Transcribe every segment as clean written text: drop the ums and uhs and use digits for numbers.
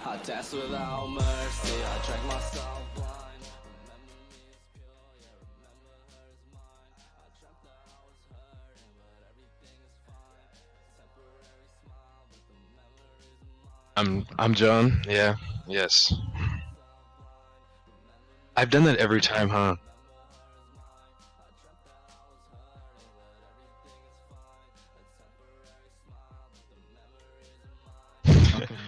I dance without mercy, I drank myself blind. Remember me is pure, yeah, remember her is mine. I dreamt that I was hurting, but everything is fine. A temporary smile, but the memories of mine. I'm John. Yeah. Yes. Myself blind. Remember me I've is done that every pure, time, yeah, huh? remember her is mine. I dreamt that I was hurting, but everything is fine. A temporary smile, but the memories of mine.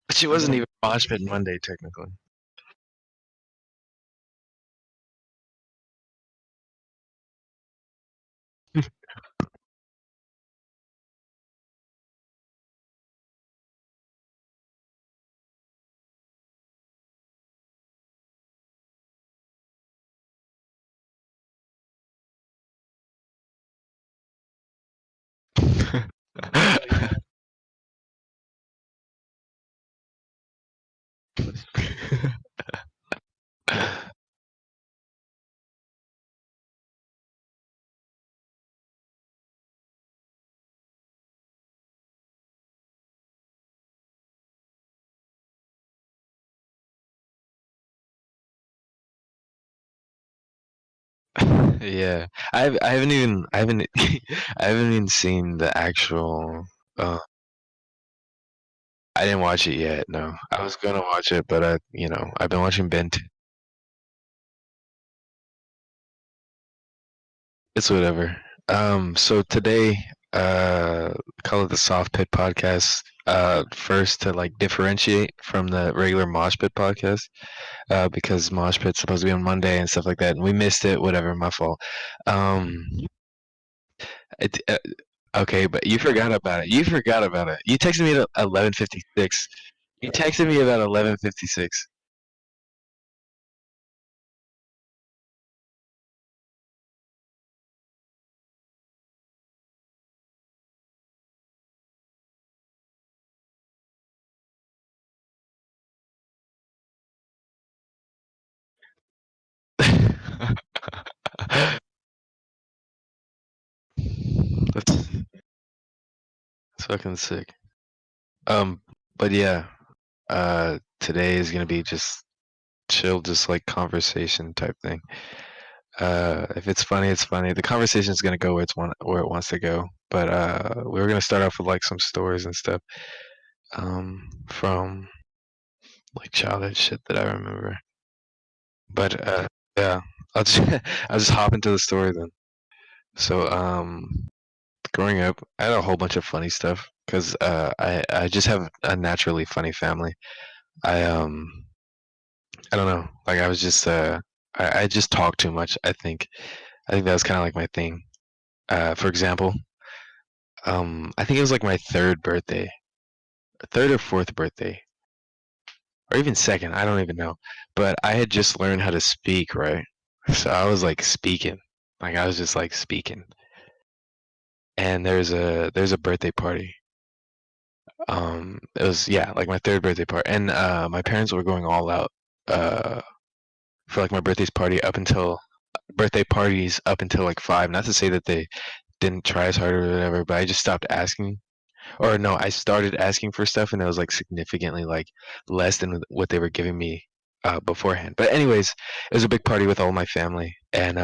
But she wasn't even mosh pit Monday technically. Yeah. I haven't even I haven't I haven't even seen the actual I didn't watch it yet, no. I was gonna watch it, but I've been watching Ben. It's whatever. So today, call it the Soft Pit podcast. First to like differentiate from the regular Mosh Pit podcast, because Mosh Pit's supposed to be on Monday and stuff like that, and we missed it. Whatever, my fault. Um, it, okay, but you forgot about it. You forgot about it. You texted me at 11:56. You texted me about 11:56. That's fucking sick. Um, but yeah, today is gonna be just chill, just like conversation type thing. If it's funny, it's funny. The conversation is gonna go where it wants to go. But we were gonna start off with like some stories and stuff, from like childhood shit that I remember. But yeah, I'll just I'll just hop into the story then. So growing up, I had a whole bunch of funny stuff because I just have a naturally funny family. I I don't know, like I was just I just talk too much. I think that was kind of like my thing. For example, I think it was like my third birthday, third or fourth birthday, or even second. I don't even know. But I had just learned how to speak, right? So I was like speaking, like I was just like speaking. And there's a birthday party. It was, yeah, like my third birthday party, and my parents were going all out uh for like my birthday parties up until like 5. Not to say that they didn't try as hard or whatever, but I just stopped asking. Or no, I started asking for stuff and it was like significantly like less than what they were giving me beforehand. But anyways, it was a big party with all my family, and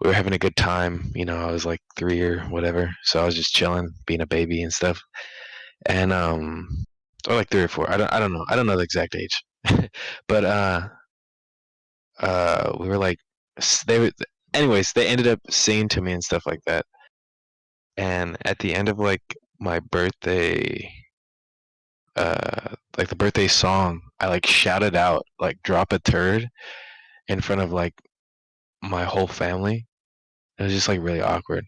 we were having a good time. I was like 3 or whatever, so I was just chilling, being a baby and stuff. And or like 3 or 4. I don't know the exact age. But we were like they were anyways, they ended up singing to me and stuff like that. And at the end of like my birthday, like the birthday song, I like shouted out like "drop a turd" in front of like my whole family. It was just like really awkward.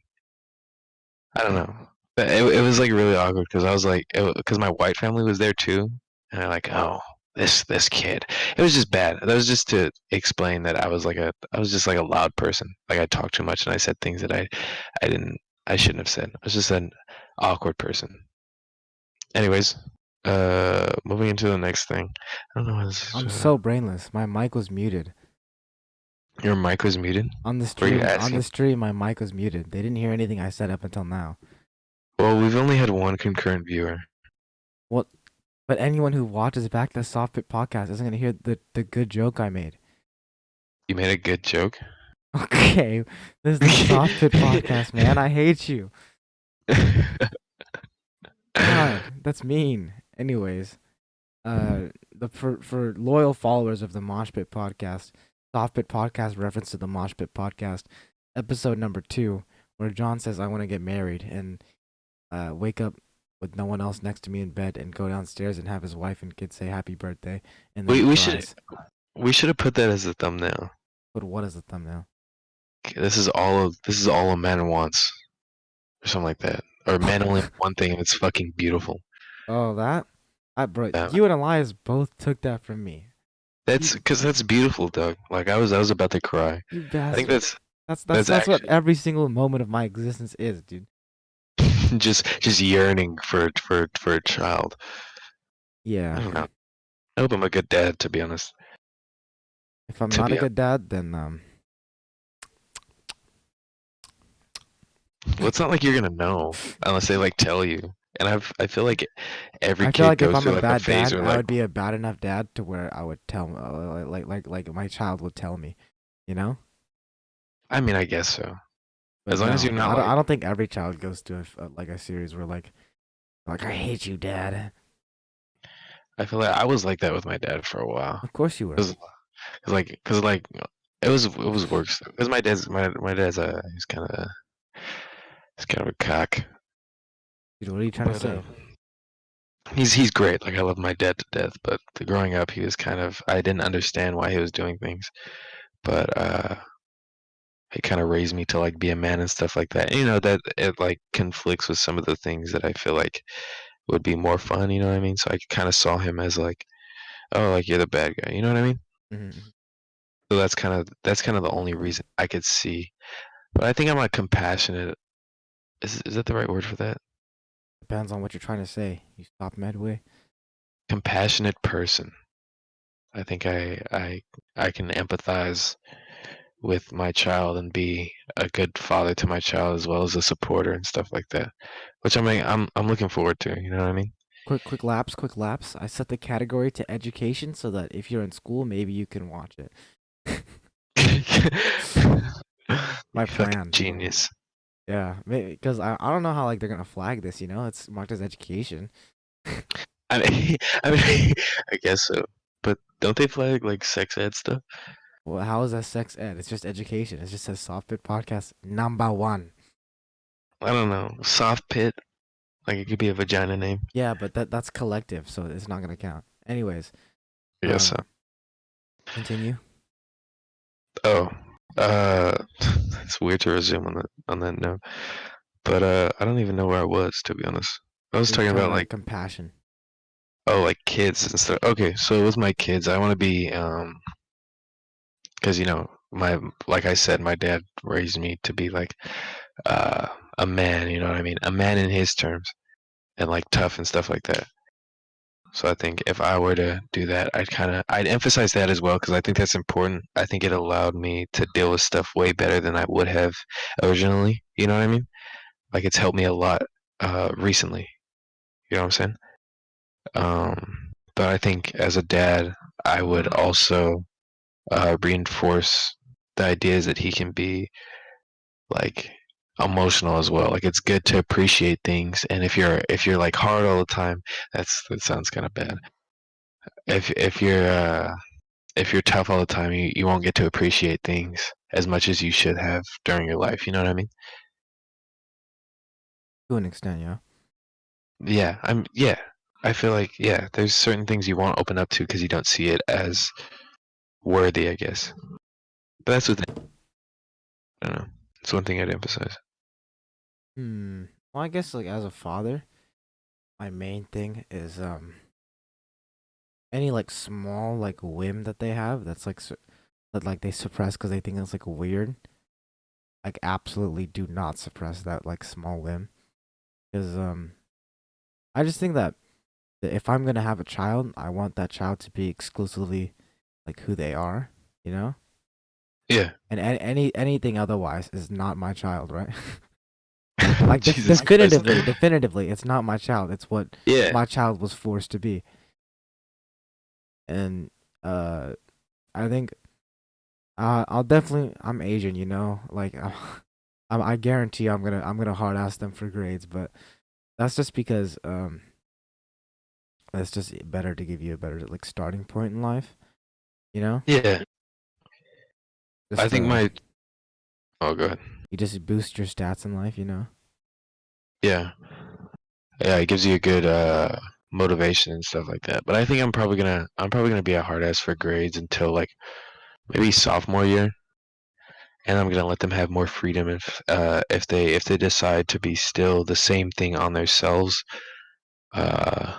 I don't know. But it was like really awkward because I was like, because my white family was there too, and they're like, oh, this kid. It was just bad. That was just to explain that I was just like a loud person. Like I talked too much and I said things that I didn't, I shouldn't have said. I was just an awkward person. Anyways, moving into the next thing. I don't know what this is, I'm so brainless. My mic was muted. your mic was muted. On the Were you stream, on asking? the stream, my mic was muted. They didn't hear anything I said up until now. Well, we've only had one concurrent viewer. What? But anyone who watches back the Softpit podcast isn't gonna hear the good joke I made. You made a good joke. Okay, this is the Softpit podcast, man. I hate you. God, that's mean. Anyways, the for loyal followers of the Mosh Pit podcast, Soft Pit podcast reference to the Mosh Pit podcast, episode number 2, where John says I want to get married and wake up with no one else next to me in bed and go downstairs and have his wife and kids say happy birthday, and then he we should cries. have put that as a thumbnail. But what is the thumbnail? Okay, this is all a man wants, or something like that, or men only want one thing, and it's fucking beautiful. Oh, that? Bro, Yeah, you and Elias both took that from me. that's You, because that's beautiful, Doug. Like I was about to cry. you I think bastard. that's That's what actually every single moment of my existence is, dude. just yearning for a child. I Yeah. don't know. I hope I'm a good dad, to be honest. If I'm To not a be honest, good dad, then well, it's not like you're gonna know unless they like tell you. And I feel like every I feel kid like if goes I'm a through like a bad phase dad, where I like, would be a bad enough dad to where I would tell like my child would tell me, you know. I mean, I guess so. But As long as no, you're not I like, don't think every child goes through like a series where like I hate you, dad. I feel like I was like that with my dad for a while. Of course you were, 'Cause cause like it was worse. Cause my dad's he's kind of a cock, dude. What are you trying to but say? he's great. Like I love my dad to death. But growing up, he was kind of I didn't understand why he was doing things. But he kind of raised me to like be a man and stuff like that. And, you know that it like conflicts with some of the things that I feel like would be more fun. You know what I mean? So I kind of saw him as like, oh, like you're the bad guy. You know what I mean? Mm-hmm. So that's kind of the only reason I could see. But I think I'm a compassionate. Is that the right word for that? Depends on what you're trying to say. You stop midway. Compassionate person. I think I can empathize with my child and be a good father to my child as well as a supporter and stuff like that. Which I'm looking forward to. You know what I mean? Quick lapse, quick lapse. I set the category to education so that if you're in school, maybe you can watch it. You My fucking plan. genius. Yeah, because I don't know how like they're gonna flag this. You know, it's marked as education. I mean, I mean, I guess so. But don't they flag like sex ed stuff? Well, how is that sex ed? It's just education. It just says Softbit podcast number 1. I don't know. Soft pit, like it could be a vagina name. Yeah, but that's collective, so it's not gonna count. Anyways, I guess so. continue. Oh, it's weird to resume on that note. But I don't even know where I was, to be honest. I was You're talking talking about about like, compassion. oh, like kids and stuff. Okay, so with my kids, I want to be because you know my like I said, my dad raised me to be like uh a man. You know what I mean? A man in his terms and like tough and stuff like that. So I think if I were to do that, I'd emphasize that as well because I think that's important. I think it allowed me to deal with stuff way better than I would have originally. You know what I mean? Like it's helped me a lot recently. You know what I'm saying? But I think as a dad, I would also reinforce the ideas that he can be like emotional as well. Like it's good to appreciate things, and if you're like hard all the time, that sounds kind of bad. If you're tough all the time, you won't get to appreciate things as much as you should have during your life. You know what I mean? To an extent, yeah. Yeah. I feel like yeah, there's certain things you won't open up to because you don't see it as worthy, I guess. But that's the thing. I don't know. It's one thing I'd emphasize. Hmm. Well, I guess like as a father, my main thing is any like small like whim that they have that's like that like they suppress because they think it's like weird. Like absolutely do not suppress that like small whim because I just think that if I'm gonna have a child, I want that child to be exclusively like who they are, you know. Yeah. And anything otherwise is not my child, right? Like Jesus Christ. definitively, it's not my child. It's what Yeah. my child was forced to be. And uh, I think I'll definitely I'm Asian, you know. Like I guarantee I'm gonna hard ask them for grades, but that's just because it's just better to give you a better like starting point in life, you know. Yeah. I Just think my. Oh, good. you just boost your stats in life, you know. Yeah. Yeah, it gives you a good motivation and stuff like that. But I think I'm probably gonna be a hard ass for grades until like maybe sophomore year, and I'm gonna let them have more freedom if they decide to be still the same thing on themselves, uh,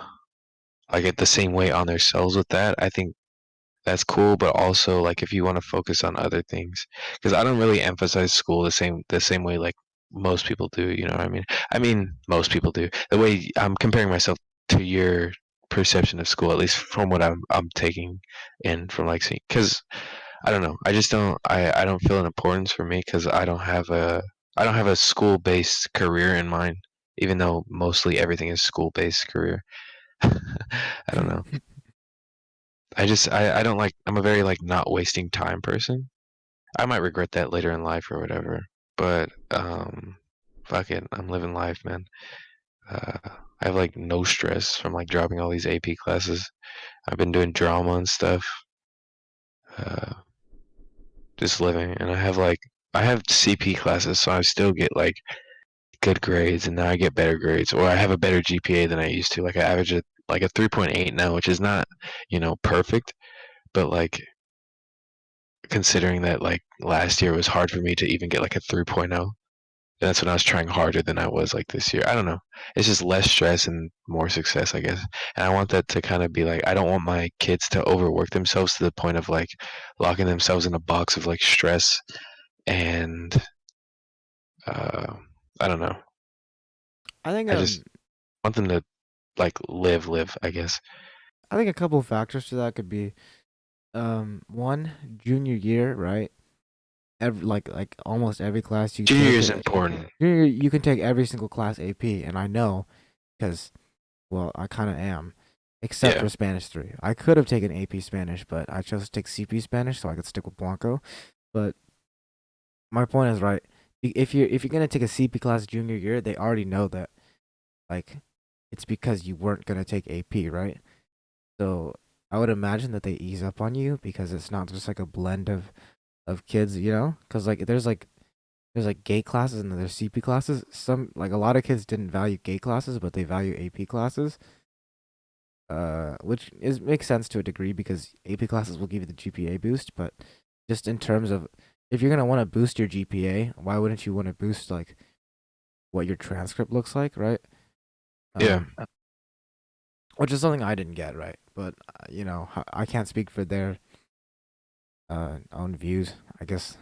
like at the same way on themselves with that. I think that's cool, but also like if you want to focus on other things, because I don't really emphasize school the same way like most people do. You know what I mean? I mean most people do. The way I'm comparing myself to your perception of school, at least from what I'm taking in from like seeing, because I don't know. I just don't. I don't feel an importance for me because I don't have a school based career in mind, even though mostly everything is school based career. I don't know. I don't like I'm a very like not wasting time person. I might regret that later in life or whatever. But fuck it, I'm living life, man. Uh I have like no stress from like dropping all these AP classes. I've been doing drama and stuff. Uh just living and I have CP classes so I still get like good grades and now I get better grades or I have a better GPA than I used to. Like I average like a 3.8 now, which is not, perfect, but like considering that like last year was hard for me to even get like a 3.0. That's when I was trying harder than I was like this year. I don't know. It's just less stress and more success, I guess. And I want that to kind of be like I don't want my kids to overwork themselves to the point of like locking themselves in a box of like stress and uh I don't know. I think I just want them to like live, I guess. I think a couple of factors to that could be one junior year, right? Like almost every class you Junior take is it. important. Junior year, you can take every single class AP, and I know because well I kind of am, except Yeah. for Spanish 3. I could have taken AP Spanish, but I chose to take CP Spanish so I could stick with Blanco. But my point is right. If you're gonna take a CP class junior year, they already know that like it's because you weren't gonna take AP, right? So I would imagine that they ease up on you because it's not just like a blend of kids, you know? Because like there's like gate classes and there's CP classes. Some like a lot of kids didn't value gate classes, but they value AP classes. Which is makes sense to a degree because AP classes will give you the GPA boost, but just in terms of if you're gonna want to boost your GPA, why wouldn't you want to boost like what your transcript looks like, right? Yeah. Um, which is something I didn't get, right? But I can't speak for their own views. I guess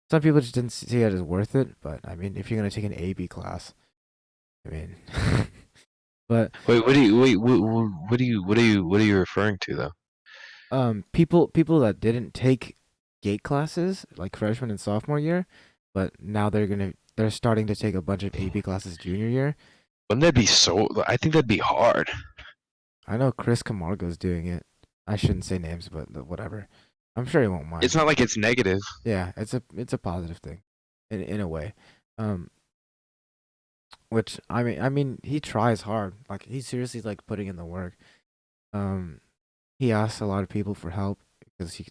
some people just didn't see it as worth it. But I mean, if you're gonna take an AB class, I mean, but Wait, what are you referring to though? people that didn't take gate classes like freshman and sophomore year, but now they're starting to take a bunch of AP classes junior year. Wouldn't that be so? I think that'd be hard. I know Chris Camargo's doing it. I shouldn't say names, but whatever. I'm sure he won't It's mind. not like it's negative. Yeah, it's a positive thing, in a way. Um, which I mean he tries hard. Like he's seriously like putting in the work. Um, he asks a lot of people for help because he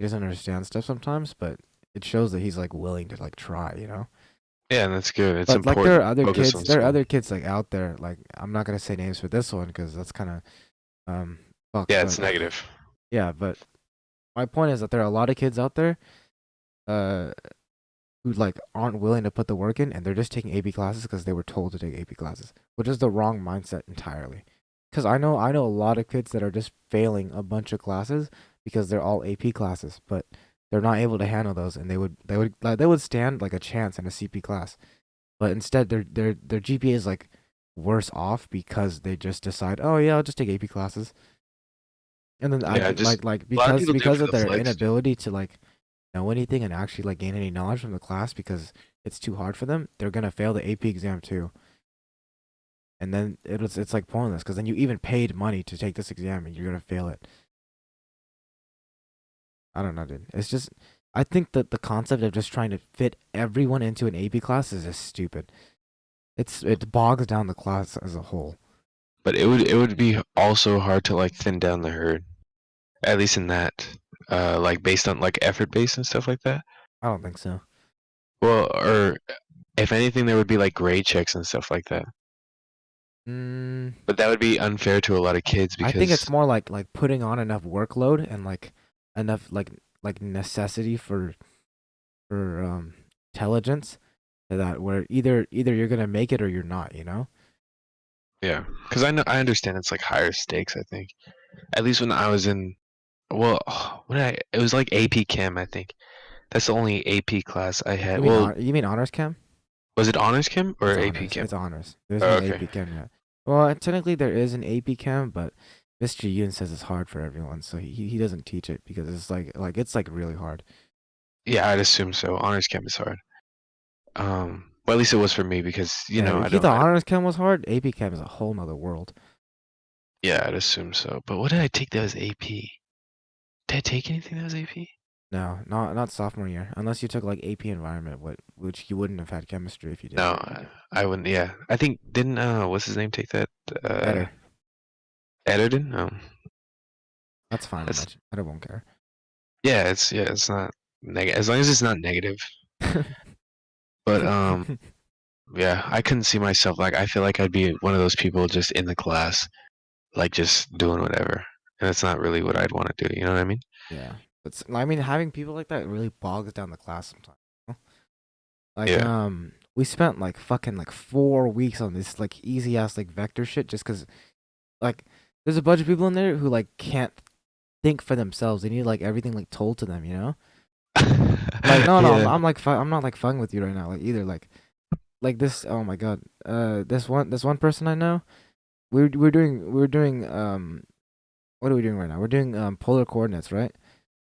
doesn't understand stuff sometimes, but it shows that he's like willing to like try, you know. Yeah, and that's good. It's But like there important are to other focus kids, on there are school. other kids like out there. Like I'm not gonna say names for this one because that's kind of fucked. Yeah, But it's negative. yeah, but my point is that there are a lot of kids out there. Uh, who like aren't willing to put the work in, and they're just taking AP classes because they were told to take AP classes, which is the wrong mindset entirely. Because I know a lot of kids that are just failing a bunch of classes because they're all AP classes, but they're not able to handle those, and they would stand like a chance in a CP class, but instead their GPA is like worse off because they just decide, oh yeah, I'll just take AP classes, and then I Yeah, just like a lot of people do it because for of the their flex. inability to like know anything and actually like gain any knowledge from the class because it's too hard for them, they're gonna fail the AP exam too. And then it's like pointless because then you even paid money to take this exam and you're gonna fail it. I don't know, dude. It's just I think that the concept of just trying to fit everyone into an AP class is just stupid. It bogs down the class as a whole. But it would be also hard to like thin down the herd, at least in that, like based on like effort base and stuff like that. I don't think so. Well, or if anything, there would be like grade checks and stuff like that. Mm, But that would be unfair to a lot of kids I think it's because more like putting on enough workload and like enough like necessity for intelligence that where either you're gonna make it or you're not. You know. yeah, because I understand it's like higher stakes. I think at least when I was in, well, what it was like AP Chem. I think that's the only AP class I had. Well, You mean honors chem? was it honors Chem It's or AP honors. Chem? It's honors. There's Oh, no okay. AP Chem yet. Well, technically there is an AP Chem, but Mr. Yoon says it's hard for everyone, so he doesn't teach it because it's it's like really hard. Yeah, I'd assume so. Honors Chem is hard. Well, at least it was for me because Yeah, I he don't. thought honors Chem was hard. AP Chem is a whole nother world. Yeah, I'd assume so. But what did I take that was AP? Did I take anything that was AP? No, not sophomore year, unless you took like AP Environment, which you wouldn't have had chemistry if you did. No, I wouldn't. Yeah, I think didn't what's his name take that? Uh, Better. Ederton? No, That's fine. that's I won't care. it's not negative as long as it's not negative. But yeah, I couldn't see myself like I feel like I'd be one of those people just in the class, like just doing whatever, and it's not really what I'd want to do. You know what I mean? Yeah, but I mean, having people like that really bogs down the class sometimes. You know? Like Yeah. we spent like fucking like 4 weeks on this like easy ass like vector shit just because like there's a bunch of people in there who like can't think for themselves. They need like everything like told to them. You know? Like no, Yeah. I'm like I'm not like fucking with you right now. Like either like this. Oh my god. This one person I know. We're doing. What are we doing right now? We're doing polar coordinates, right?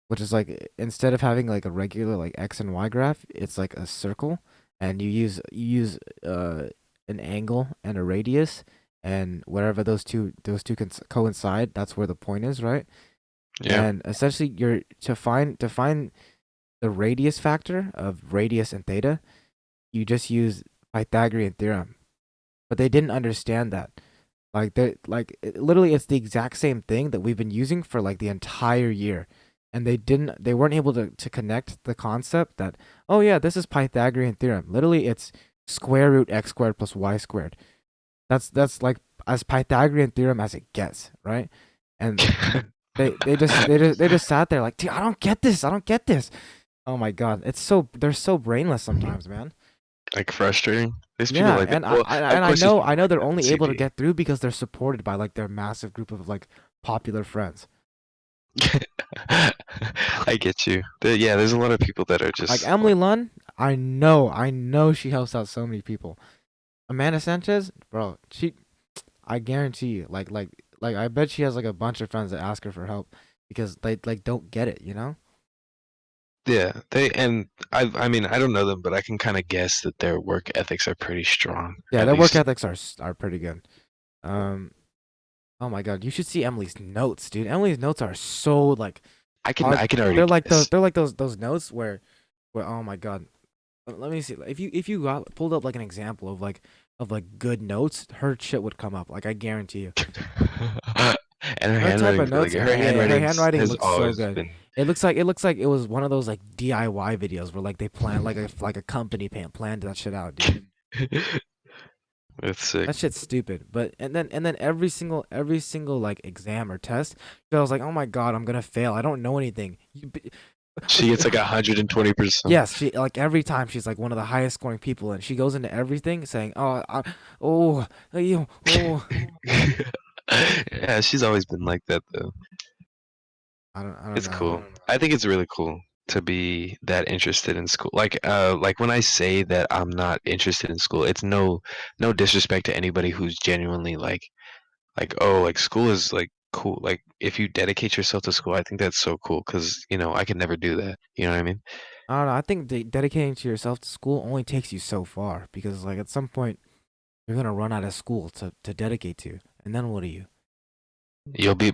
Which is like instead of having like a regular like x and y graph, it's like a circle, and you use an angle and a radius, and wherever those two can coincide, that's where the point is, right? Yeah. And essentially, you're to find the radius factor of radius and theta, you just use Pythagorean theorem. But they didn't understand that. Literally it's the exact same thing that we've been using for like the entire year. And they weren't able to connect the concept that, oh yeah, this is Pythagorean theorem. Literally it's square root x squared plus y squared. That's like as Pythagorean theorem as it gets, right? And they just sat there like, dude, I don't get this. I don't get this. Oh my god, they're so brainless sometimes, man. Like frustrating. There's people Yeah, like that. and Well, of I course, there's know people like they're that in only able to CP. get through because they're supported by like their massive group of like popular friends. I get you. Yeah, there's a lot of people that are Like just Emily like, Lunn, I know she helps out so many people. Amanda Sanchez, bro, I guarantee you, like I bet she has like a bunch of friends that ask her for help because they like don't get it, you know? yeah, and I mean, I don't know them, but I can kind of guess that their work ethics are pretty strong. Yeah, At their work least ethics are pretty good. Um, oh my god, you should see Emily's notes, dude. Emily's notes are so like hard. I can already They're like guess. those notes where oh my god. Let me see. If you pulled up like an example of like good notes, her shit would come up. Like I guarantee you. And her Her type of handwriting's really notes, good. Her her handwriting handwriting has looks so always good. been. It looks like it was one of those like DIY videos where like they plan like a company planned that shit out, dude. That's sick. That shit's stupid. But and then every single like exam or test, I was like, oh my god, I'm gonna fail. I don't know anything. She gets like 120%. Yes, she like every time she's like one of the highest scoring people, and she goes into everything saying, oh, you, oh. Yeah, she's always been like that though. I don't It's know. cool. I think it's really cool to be that interested in school. Like when I say that I'm not interested in school, it's no disrespect to anybody who's genuinely oh, like school is like cool. Like if you dedicate yourself to school, I think that's so cool because I could never do that. You know what I mean? I don't know. I think dedicating to yourself to school only takes you so far because like at some point you're gonna run out of school to dedicate to, and then what do you?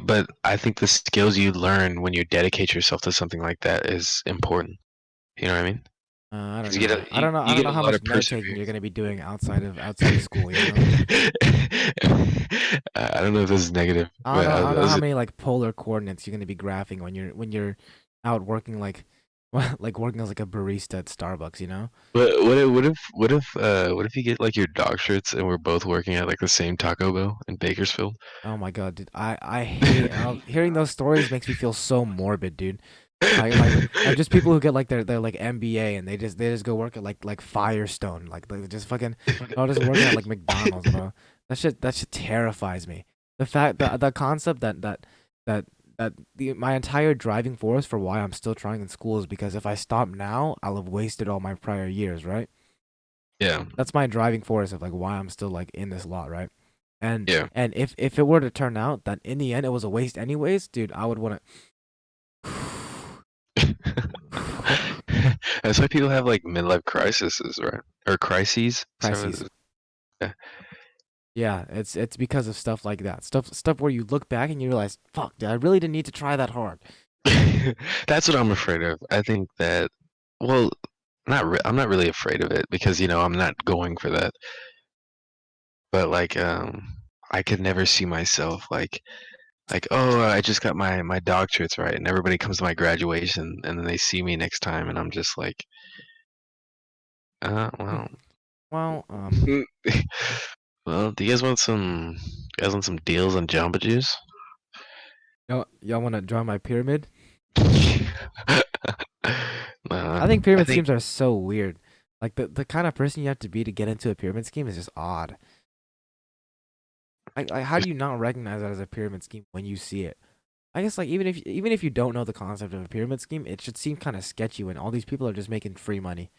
But I think the skills you learn when you dedicate yourself to something like that is important. You know what I mean? I don't Because know. I you don't get know a how lot much of note taking you're perseverance. gonna be doing outside of school. You know. I don't know if this is negative, but I don't I know how was, many like polar coordinates you're gonna be graphing when you're out working like like working as like a barista at Starbucks. You know. but what if you get like your doctorates and we're both working at like the same Taco Bell in Bakersfield? Oh my god, dude. I hate hearing those stories makes me feel so morbid, dude. Like just people who get like their like MBA and they just go work at like Firestone, like they just fucking all just working at like McDonald's, bro. That shit terrifies me. The fact the concept that my entire driving force for why I'm still trying in school is because if I stop now, I'll have wasted all my prior years, right? Yeah, That's my driving force of like why I'm still like in this lot, right? yeah. And if it were to turn out that in the end it was a waste anyways, dude, I would want to That's why people have like midlife crises, right? Or crises. So, crises. yeah. Yeah, it's because of stuff like that. Stuff where you look back and you realize, fuck, dude, I really didn't need to try that hard. That's what I'm afraid of. I think that, well, I'm not really afraid of it because I'm not going for that. But I could never see myself oh, I just got my doctorates, right? And everybody comes to my graduation and then they see me next time and I'm just like, Hmm. well, Well, well, do you guys want some deals on Jamba Juice? y'all want to join my pyramid? Nah, I think I pyramid think schemes are so weird. Like the kind of person you have to be to get into a pyramid scheme is just odd. Like how do you not recognize that as a pyramid scheme when you see it? I guess like even if you don't know the concept of a pyramid scheme, it should seem kind of sketchy when all these people are just making free money.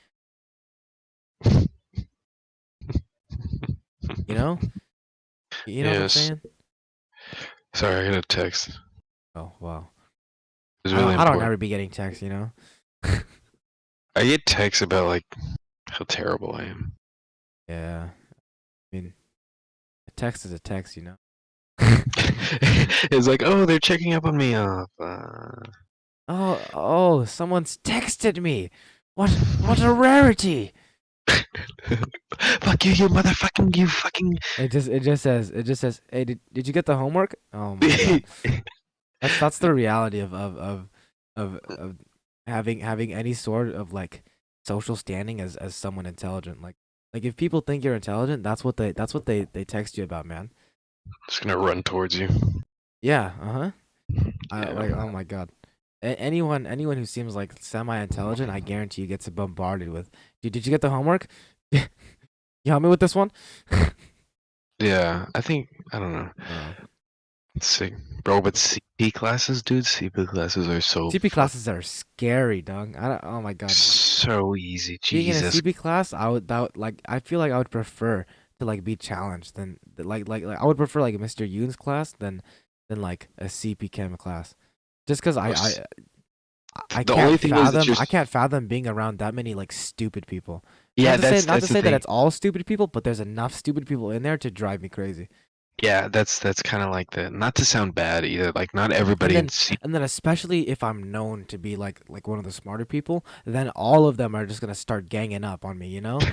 You know? You know what I'm yes. saying? Sorry, I got a text. It Oh wow. was really I don't important. ever be getting texts, you know? I get texts about like how terrible I am. Yeah. I mean, a text is a text, you know? It's like, oh, they're checking up on me. Oh, someone's texted me. What a rarity. Fuck you, you motherfucking, you fucking. It just says, "Hey, did you get the homework?" Oh my god. That's the reality of having any sort of like social standing as someone intelligent. Like if people think you're intelligent, that's what they text you about, man. Just gonna run towards you. Yeah, uh-huh. I like Yeah. oh my god. Anyone who seems like semi-intelligent, I guarantee you gets bombarded with, "Dude, did you get the homework? You help me with this one?" Yeah, I don't know. Uh, It's sick. Bro, but CP classes, dude, CP classes are CP classes are scary, dog. I don't, oh my god. so easy. Being in a Jesus. CP class, I feel like I would prefer to like be challenged like I would prefer like Mr. Yoon's class than like a CP Chem class. Just because The only thing is that you're. I can't fathom being around that many like stupid people. Yeah, Not to that's the say that thing. it's all stupid people, but there's enough stupid people in there to drive me crazy. Yeah, that's kind of like the. Not to sound bad either. Like not And everybody in then C. especially if I'm known to be like one of the smarter people, then all of them are just gonna start ganging up on me, you know?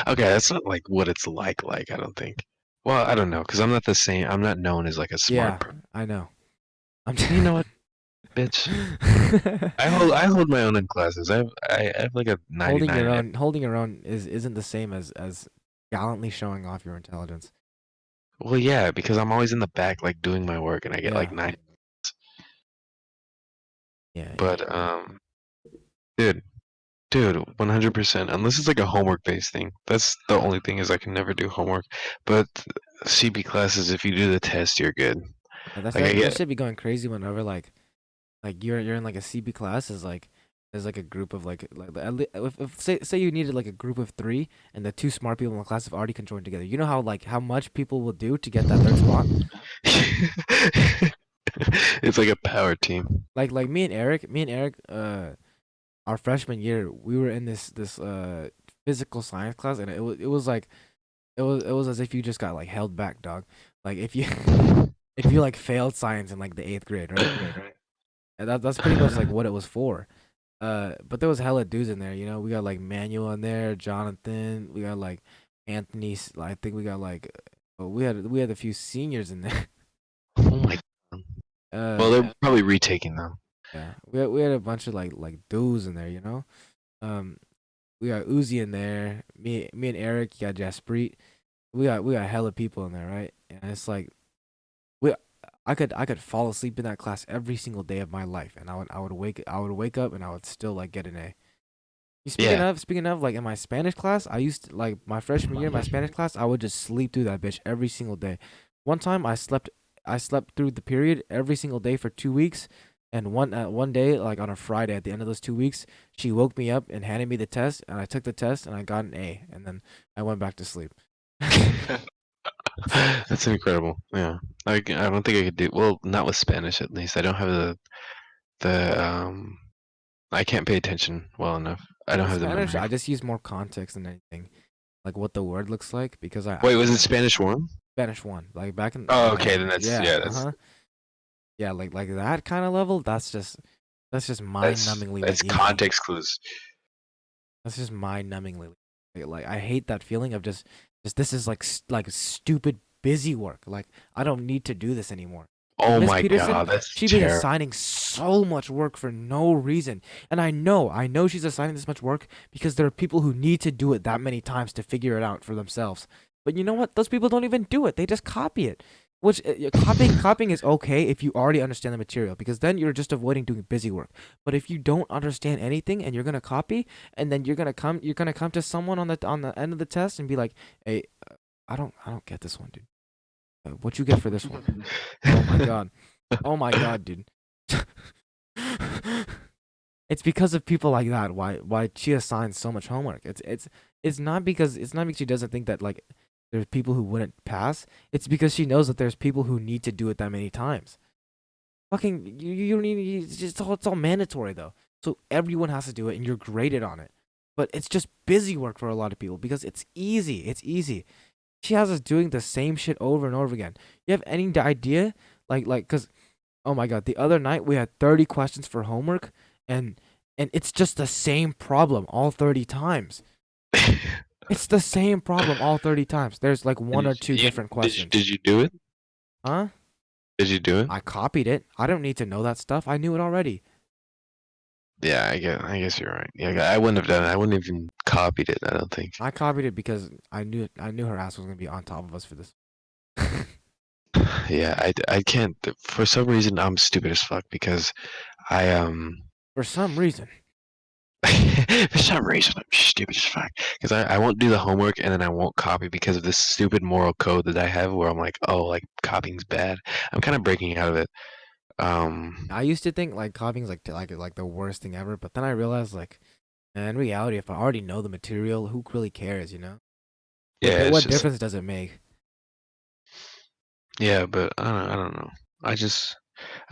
Okay, that's not like what it's like. Like I don't think. Well, I don't know, cause I'm not the same. I'm not known as like a smart Yeah, person. I know. I'm You know what, bitch? I hold my own in classes. I have like a 99. holding your own isn't the same as gallantly showing off your intelligence. Well, yeah, because I'm always in the back like doing my work, and I get like Yeah. 9. Yeah, yeah. But dude, dude, 100%. Unless it's like a homework based thing. That's the only thing is I can never do homework. But CB classes, if you do the test, you're good. Yeah, that's Like I that get, should be going crazy whenever like you're in like a CB class is like there's like a group of like if say you needed like a group of three and the two smart people in the class have already conjoined together. You know how like how much people will do to get that third spot? it's like a power team. Like me and Eric, our freshman year, we were in this physical science class, and it was like it was as if you just got like held back, dog. Like if you if you like failed science in like the eighth grade, right? And that's pretty much like what it was for. But there was hella dudes in there, you know. We got like Manuel in there, Jonathan. We got like Anthony. I think we got like, we had a few seniors in there. Oh my god. Well, Uh, they're probably retaking them. yeah, we had a bunch of like dudes in there, you know. Um, we got Uzi in there. Me and Eric. You got Jaspreet. We got hella people in there, right? And it's like we I could fall asleep in that class every single day of my life, and I would wake up and I would still like get an A. Speaking Yeah. of speaking of like in my Spanish class, I used to, like my freshman year in my Spanish class, I would just sleep through that bitch every single day. One time I slept through the period every single day for 2 weeks, and one day like on a Friday at the end of those 2 weeks, she woke me up and handed me the test, and I took the test and I got an A, and then I went back to sleep. That's incredible. Yeah. I don't think I could do well, not with Spanish at least. I don't have the I can't pay attention well enough. I don't In have the Spanish, memory. I just use more context than anything, like what the word looks like, because Wait, was it Spanish one? Spanish one, like back in Oh, like okay, then that's yeah, yeah, uh-huh. Yeah, like that kind of level, that's just mind-numbingly like that's easy. context clues. That's just mind-numbingly like I hate that feeling of just this is like like stupid busy work. Like I don't need to do this anymore. Oh Miss my Peterson, god, that's she be terrible. assigning so much work for no reason. And I know she's assigning this much work because there are people who need to do it that many times to figure it out for themselves. But you know what? Those people don't even do it. They just copy it. Which copying is okay if you already understand the material because then you're just avoiding doing busy work. But if you don't understand anything and you're gonna copy and then you're gonna come to someone on the end of the test and be like, "Hey, I don't get this one, dude. What you get for this one?" Oh my god. Oh my god, dude. It's because of people like that why she assigns so much homework. It's not because she doesn't think that like there's people who wouldn't pass. It's because she knows that there's people who need to do it that many times. Fucking you don't need it's all mandatory though. So everyone has to do it and you're graded on it. But it's just busy work for a lot of people because it's easy. It's easy. She has us doing the same shit over and over again. You have any idea cuz oh my god, the other night we had 30 questions for homework and it's just the same problem all 30 times. It's the same problem all 30 times. There's like And one or two different questions. did you do it? Huh? Did you do it? I copied it. I don't need to know that stuff. I knew it already. Yeah, I guess you're right. Yeah, I wouldn't have done it. I wouldn't even copied it, I don't think. I copied it because I knew her ass was going to be on top of us for this. Yeah, I can't for some reason I'm stupid as fuck because I For some reason. for some reason I'm stupid as fuck because I won't do the homework and then I won't copy because of this stupid moral code that I have where I'm like, oh, like copying's bad. I'm kind of breaking out of it. Um, I used to think like copying's like the worst thing ever, but then I realized like in reality if I already know the material, who really cares, you know? yeah, it's What just difference does it make? yeah, but I don't know. I'm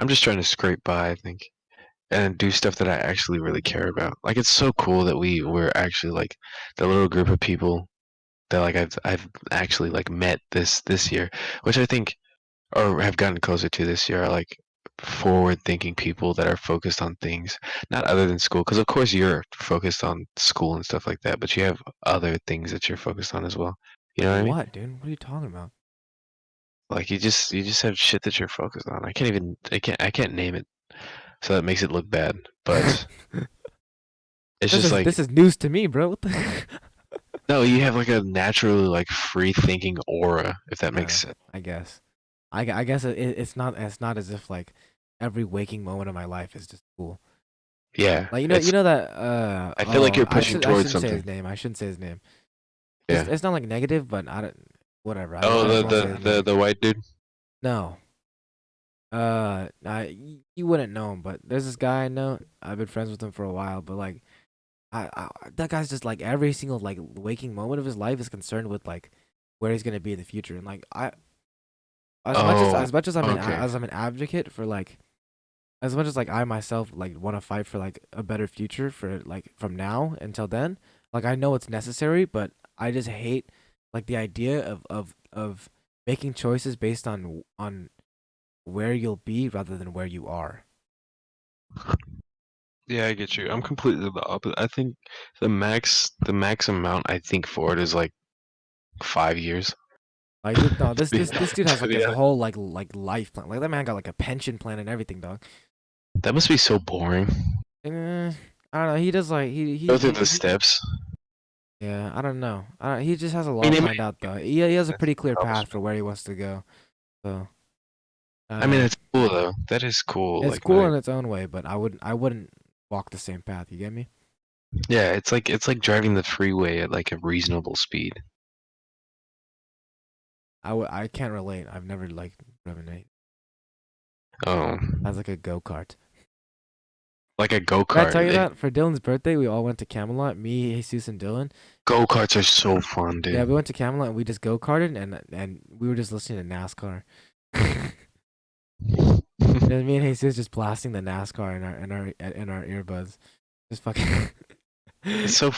just trying to scrape by, I think, and do stuff that I actually really care about. Like it's so cool that we're actually like the little group of people that like I've actually like met this year, which I think or have gotten closer to this year are like forward thinking people that are focused on things not other than school because of course you're focused on school and stuff like that but you have other things that you're focused on as well, you know Like what I mean? what, dude? What are you talking about? Like you just have shit that you're focused on. I can't name it so that makes it look bad, but it's This just is like this is news to me, bro. What the no, you have like a naturally like free thinking aura, if that makes sense. I guess. I guess it's not as if like every waking moment of my life is just cool. Yeah, Like it's. you know that I feel like you're pushing I towards shouldn't say his something. name. I shouldn't say his name. Yeah. It's not like negative, but I don't whatever. Oh, I just won't say his name. the white dude. No. You wouldn't know him, but there's this guy I know. I've been friends with him for a while, but like I that guy's just like every single like waking moment of his life is concerned with like where he's gonna be in the future. And like I Oh, as much as okay. I'm an advocate for like as much as like I myself like want to fight for like a better future for like from now until then, like I know it's necessary, but I just hate like the idea of making choices based on where you'll be rather than where you are. Yeah, I get you. I'm completely the opposite. I think the max amount I think for it is like 5 years. Like no, To be this dude has to like be his honest. whole like life plan. Like that man got like a pension plan and everything, dog. That must be so boring. I don't know. He does like Go through the steps. yeah. I don't know. He just has a I lot mean, planned out though. He has a that's pretty clear path for accomplishment. where he wants to go. So I mean, uh, it's cool though. That is cool. it's Like cool my in its own way, but I wouldn't walk the same path. You get me? yeah, it's like driving the freeway at like a reasonable speed. I can't relate. I've never like driven it. Oh, That's like a go kart. like a go Did I tell kart. you that for Dylan's birthday we all went to Camelot? Me, Jesus, and Dylan. Go karts are so fun, Yeah, dude. we went to Camelot and we just go karted and we were just listening to NASCAR. And me and Jesus just blasting the NASCAR in our earbuds. Just fucking. It's so.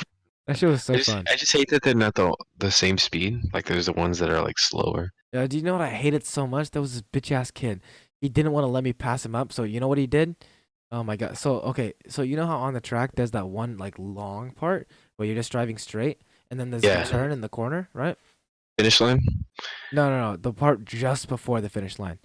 That shit was so fun. I just hate that they're not the same speed. Like there's the ones that are like slower. Do you know what I hated so much? There was this bitch ass kid. He didn't want to let me pass him up. So you know what he did? Oh my god. So okay. So you know how on the track there's that one like long part where you're just driving straight, and then there's the Yeah. turn in the corner, right? Finish line. No. The part just before the finish line.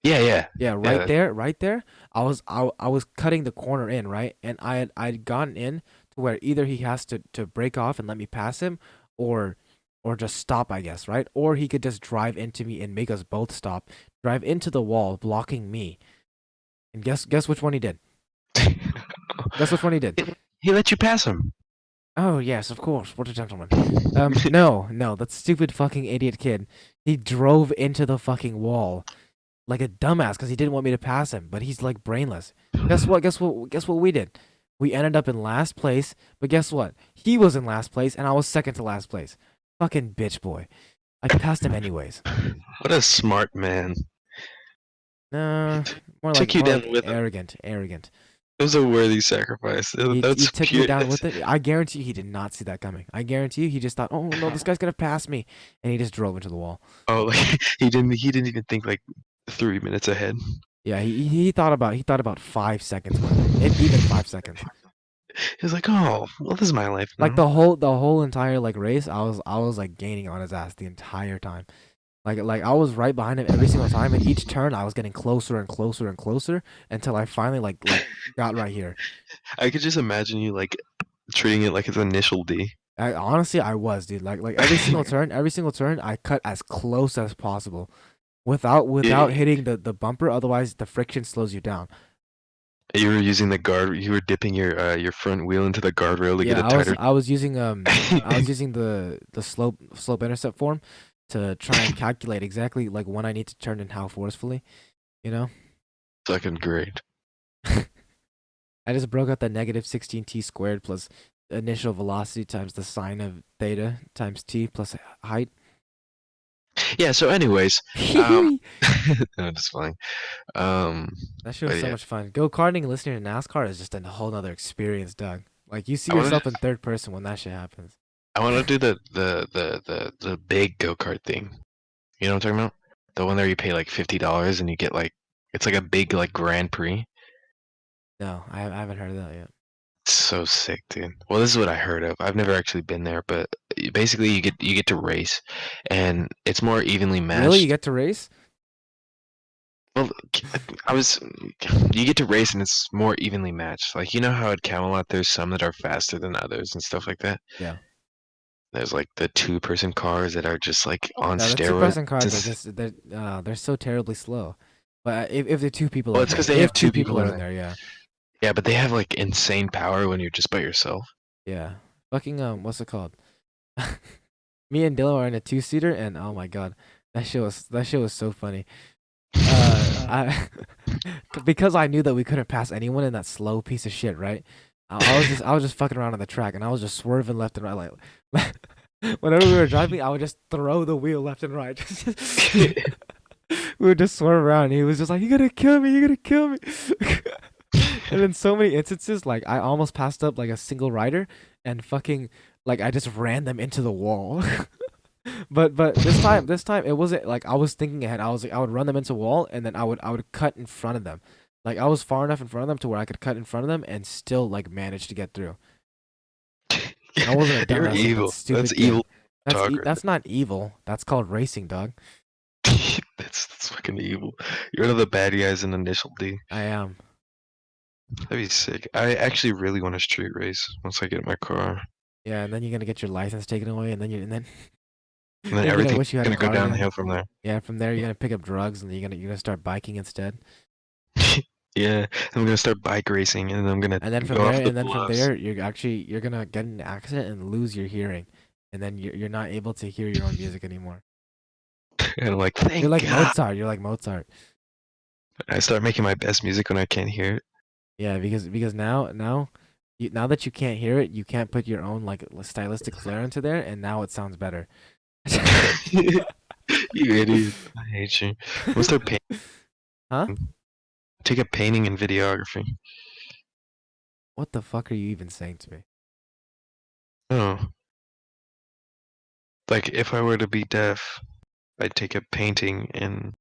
Yeah, yeah, Yeah, yeah. right there. I was cutting the corner in, right? And I'd gotten in to where either he has to break off and let me pass him or or just stop, I guess, right? Or he could just drive into me and make us both stop, drive into the wall, blocking me. And guess which one he did? Guess which one he did? He let you pass him. Oh, yes, of course. What a gentleman. No, that stupid fucking idiot kid. He drove into the fucking wall like a dumbass because he didn't want me to pass him, but he's like brainless. Guess what? Guess what we did? We ended up in last place, but guess what? He was in last place and I was second to last place. Fucking bitch boy. I passed him anyways. What a smart man. No, Took you more down like with him. arrogant. It was a worthy sacrifice. He That's took me pure. down with it. I guarantee you he did not see that coming. I guarantee you he just thought, oh no, this guy's gonna pass me, and he just drove into the wall. Oh, like he didn't even think like 3 minutes ahead. Yeah, he thought about 5 seconds worth, and even 5 seconds. He was like, oh, well, this is my life Like now. the whole entire like race, I was like gaining on his ass the entire time. Like I was right behind him every single time, and each turn I was getting closer and closer and closer until I finally like got right here. I could just imagine you like treating it like it's initial D. I honestly I was, dude. Like every single turn I cut as close as possible Yeah, without hitting the bumper, otherwise the friction slows you down. you were using the guard. You were dipping your front wheel into the guardrail to get Yeah, a tighter. I was using the slope intercept form to try and calculate exactly like when I need to turn and how forcefully, you know? Fucking great. I just broke out the negative 16t squared plus initial velocity times the sine of theta times t plus height. Yeah. So, anyways, um, no, just fine. Um, That shit was but so yeah, much fun. Go karting, listening to NASCAR is just a whole other experience, Doug. Like you see I want yourself to in third person when that shit happens. I want to do the big go kart thing. You know what I'm talking about? The one where you pay like $50 and you get like it's like a big like Grand Prix. No, I haven't heard of that yet. It's so sick, dude. Well, this is what I heard of. I've never actually been there, but basically you get to race, and it's more evenly Really, you matched. get to race? Well, I was you get to race and it's more evenly matched. Like you know how at Camelot there's some that are faster than others and stuff like that. Yeah. There's like the two-person cars that are just like on Yeah, the steroids. two-person cars are just they're so terribly slow. But if the two people Well, are it's there, because they if have two two people people are in in there. there, yeah. Yeah, but they have like insane power when you're just by yourself. Yeah. Fucking what's it called? Me and Dylan were in a two-seater, and oh my god, that shit was so funny. I because I knew that we couldn't pass anyone in that slow piece of shit, right? I was just fucking around on the track, and I was just swerving left and right, like whenever we were driving, I would just throw the wheel left and right. We would just swerve around. And he was just like, "You're gonna kill me! You're gonna kill me!" And in so many instances, like I almost passed up like a single rider, and fucking like I just ran them into the wall. But this time it wasn't like I was thinking ahead. I was like I would run them into a wall, and then I would cut in front of them. Like I was far enough in front of them to where I could cut in front of them and still like manage to get through. I wasn't a You're dumbass like that evil. That's stupid kid. evil talker. That's not evil. That's called racing, dog. That's fucking evil. You're one of the bad guys in Initial D. I am. That'd be sick. I actually really want to street race once I get my car. Yeah, and then you're gonna get your license taken away, and then you and then And then then you're gonna everything's wish you had a gonna go car again. downhill from there. Yeah, from there you're gonna pick up drugs, and then you're gonna start biking instead. Yeah, I'm gonna start bike racing, and I'm gonna And then from go off there, the and then from bluffs. there, you're gonna get in an accident and lose your hearing, and then you're not able to hear your own music anymore. And I'm like, You're thank like God. Mozart. You're like Mozart. I start making my best music when I can't hear it. Yeah, because now that you can't hear it, you can't put your own like stylistic flair into there, and now it sounds better. You idiot. I hate you. I'm gonna start painting. Huh? Take up painting and videography. What the fuck are you even saying to me? Oh. Like, if I were to be deaf, I'd take up painting and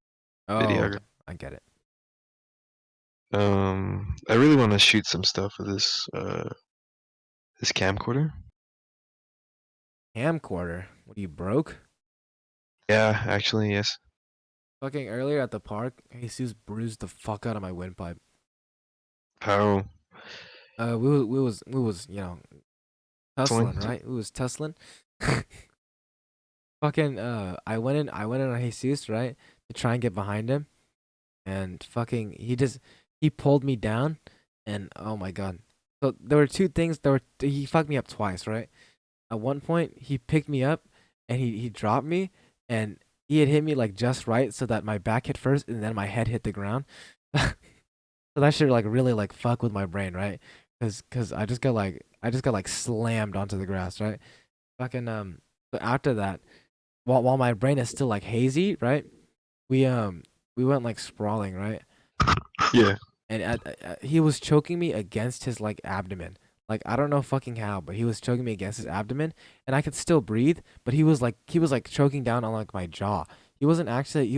Oh, videography. I get it. I really want to shoot some stuff with this camcorder. Camcorder. What are you broke? Yeah, actually, yes. Fucking earlier at the park, Jesus bruised the fuck out of my windpipe. How? We was tussling, Excellent. right? We was tussling. Fucking I went in on Jesus, right? To try and get behind him. And fucking he pulled me down, and oh my god. So there were two things. He fucked me up twice, right? At one point he picked me up and he dropped me, and he had hit me like just right so that my back hit first and then my head hit the ground. So that shit like really like fuck with my brain, right? Cause I just got like slammed onto the grass, right? Fucking so after that, while my brain is still like hazy, right? We went like sprawling, right? Yeah. And he was choking me against his like abdomen. Like I don't know fucking how, but he was choking me against his abdomen, and I could still breathe. But he was like choking down on like my jaw. He wasn't actually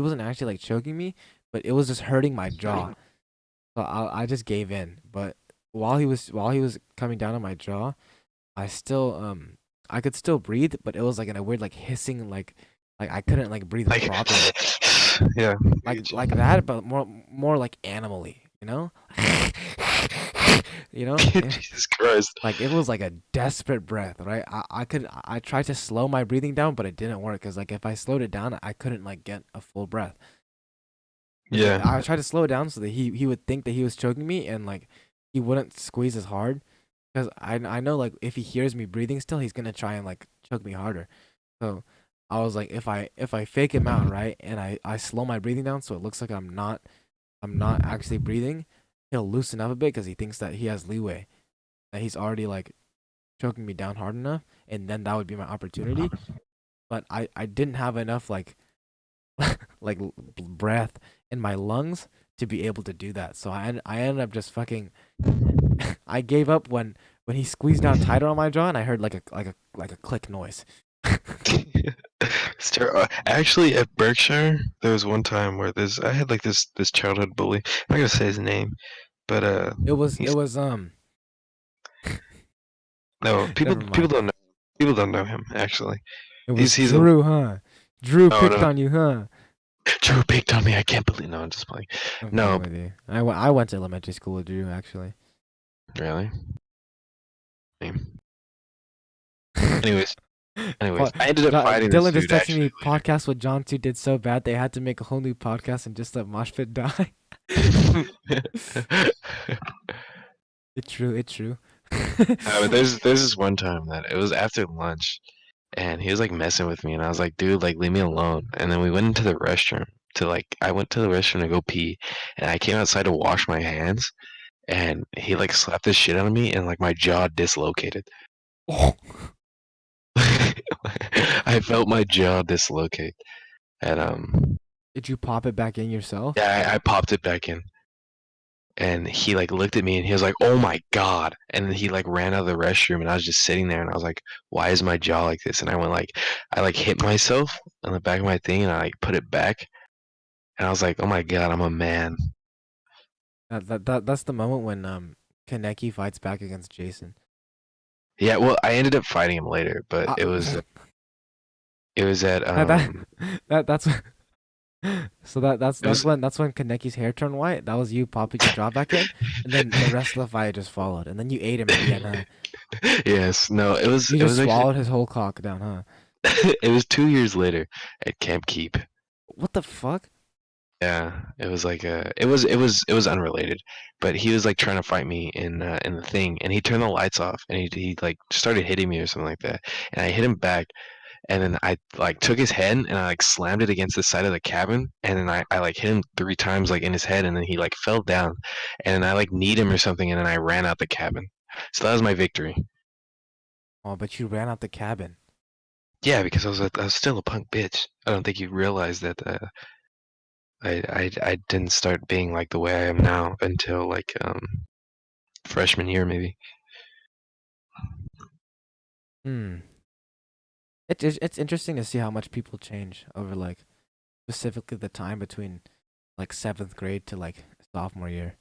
like choking me, but it was just hurting my jaw. So I just gave in. But while he was coming down on my jaw, I could still breathe, but it was like in a weird like hissing like I couldn't like breathe Like, properly. yeah. Like that, but more like animally, you know? You know? Jesus Christ. Like it was like a desperate breath, right? I tried to slow my breathing down, but it didn't work because like if I slowed it down, I couldn't like get a full breath. 'Cause, Yeah. I tried to slow it down so that he would think that he was choking me and like he wouldn't squeeze as hard because I know like if he hears me breathing still, he's gonna try and like choke me harder. So I was like, if I fake him out, right, and I slow my breathing down so it looks like I'm not actually breathing, he'll loosen up a bit because he thinks that he has leeway, that he's already like choking me down hard enough, and then that would be my opportunity. But I didn't have enough like breath in my lungs to be able to do that. So I ended up just fucking I gave up when he squeezed down tighter on my jaw, and I heard like a click noise. Actually, at Berkshire, there was one time where I had like this childhood bully. I'm not gonna say his name, but It was he's no people never people mind. don't know people don't know him actually. It was He's a Drew, huh? Drew oh picked no, on you, huh? Drew picked on me. I can't believe. No, I'm just playing. I'm fucking No, with you. I went to elementary school with Drew actually. really. Anyways, I ended up fighting this Dylan just dude texted me. actually Podcast with John 2 did so bad they had to make a whole new podcast and just let Moshpit die. later. It's true. It's true. But there's this one time that it was after lunch, and he was like messing with me, and I was like, dude, like leave me alone. And then we went into the restroom to like I went to the restroom to go pee, and I came outside to wash my hands, and he like slapped this shit out of me, and like my jaw dislocated. Oh, I felt my jaw dislocate, and did you pop it back in yourself? yeah, I popped it back in. And he like looked at me and he was like, "Oh my God!" And then he like ran out of the restroom and I was just sitting there and I was like, "Why is my jaw like this?" And I went like, I like hit myself on the back of my thing and I like put it back and I was like, "Oh my God, I'm a man." That's the moment when Kaneki fights back against Jason. Yeah, well, I ended up fighting him later, but Uh, it was at that that's so it was that's when Kaneki's hair turned white. That was you popping your jaw back in, and then the rest of the fight just followed. And then you ate him at the end, huh? yes, no, You it just was actually swallowed his whole cock down, huh? it was 2 years later at Camp Keep. What the fuck? Yeah, it was like it was unrelated, but he was like trying to fight me in the thing, and he turned the lights off, and he like started hitting me or something like that, and I hit him back, and then I like took his head and I like slammed it against the side of the cabin, and then I like hit him 3 times like in his head, and then he like fell down, and then I like kneed him or something, and then I ran out the cabin. So that was my victory. Oh, but you ran out the cabin. Yeah, because I was still a punk bitch. I don't think you realize that I didn't start being like the way I am now until like freshman year maybe. Hmm. It's interesting to see how much people change over like specifically the time between like seventh grade to like sophomore year.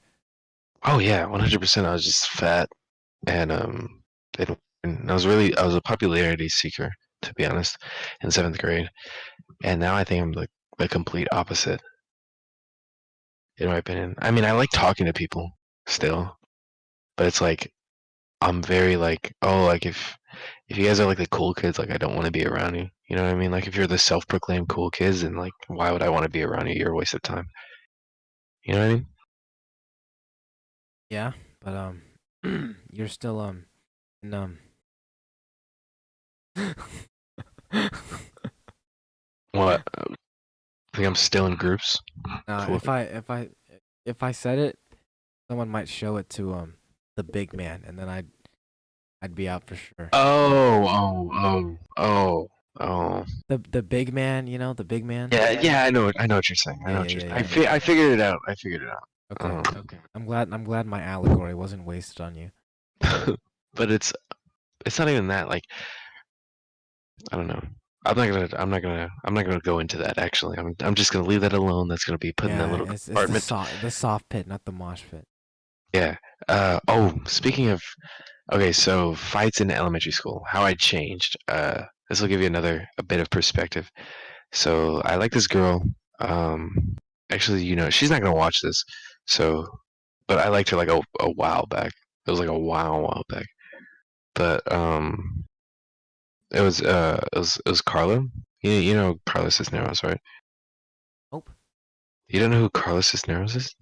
Oh yeah, 100%. I was just fat and and I was a popularity seeker to be honest in 7th grade, and now I think I'm like the complete opposite in my opinion. I mean, I like talking to people still, but it's like I'm very like, oh, like if you guys are like the cool kids, like I don't want to be around you. You know what I mean? Like if you're the self-proclaimed cool kids, and like why would I want to be around you? You're a waste of time. You know what I mean? Yeah, but you're still in, What? I think I'm still in groups. Cool. if I said it, someone might show it to the big man, and then I'd be out for sure. Oh. The big man, you know, the big man. Yeah, I know what you're saying. I Yeah, know yeah, what you're yeah, saying. yeah. I figured it out. I figured it out. Okay. I'm glad my allegory wasn't wasted on you. But it's not even that. Like I don't know. I'm not gonna go into that. Actually, I'm just gonna leave that alone. That's gonna be put in that Yeah, little it's compartment. the soft pit, not the mosh pit. Yeah. Oh, speaking of, okay, so fights in elementary school, how I changed. This will give you a bit of perspective. So I like this girl. Um, actually, you know, she's not gonna watch this. So, but I liked her like a while back. It was like a while back. But it was Carla. You know Carlos Cisneros, right? Nope. You don't know who Carlos Cisneros is?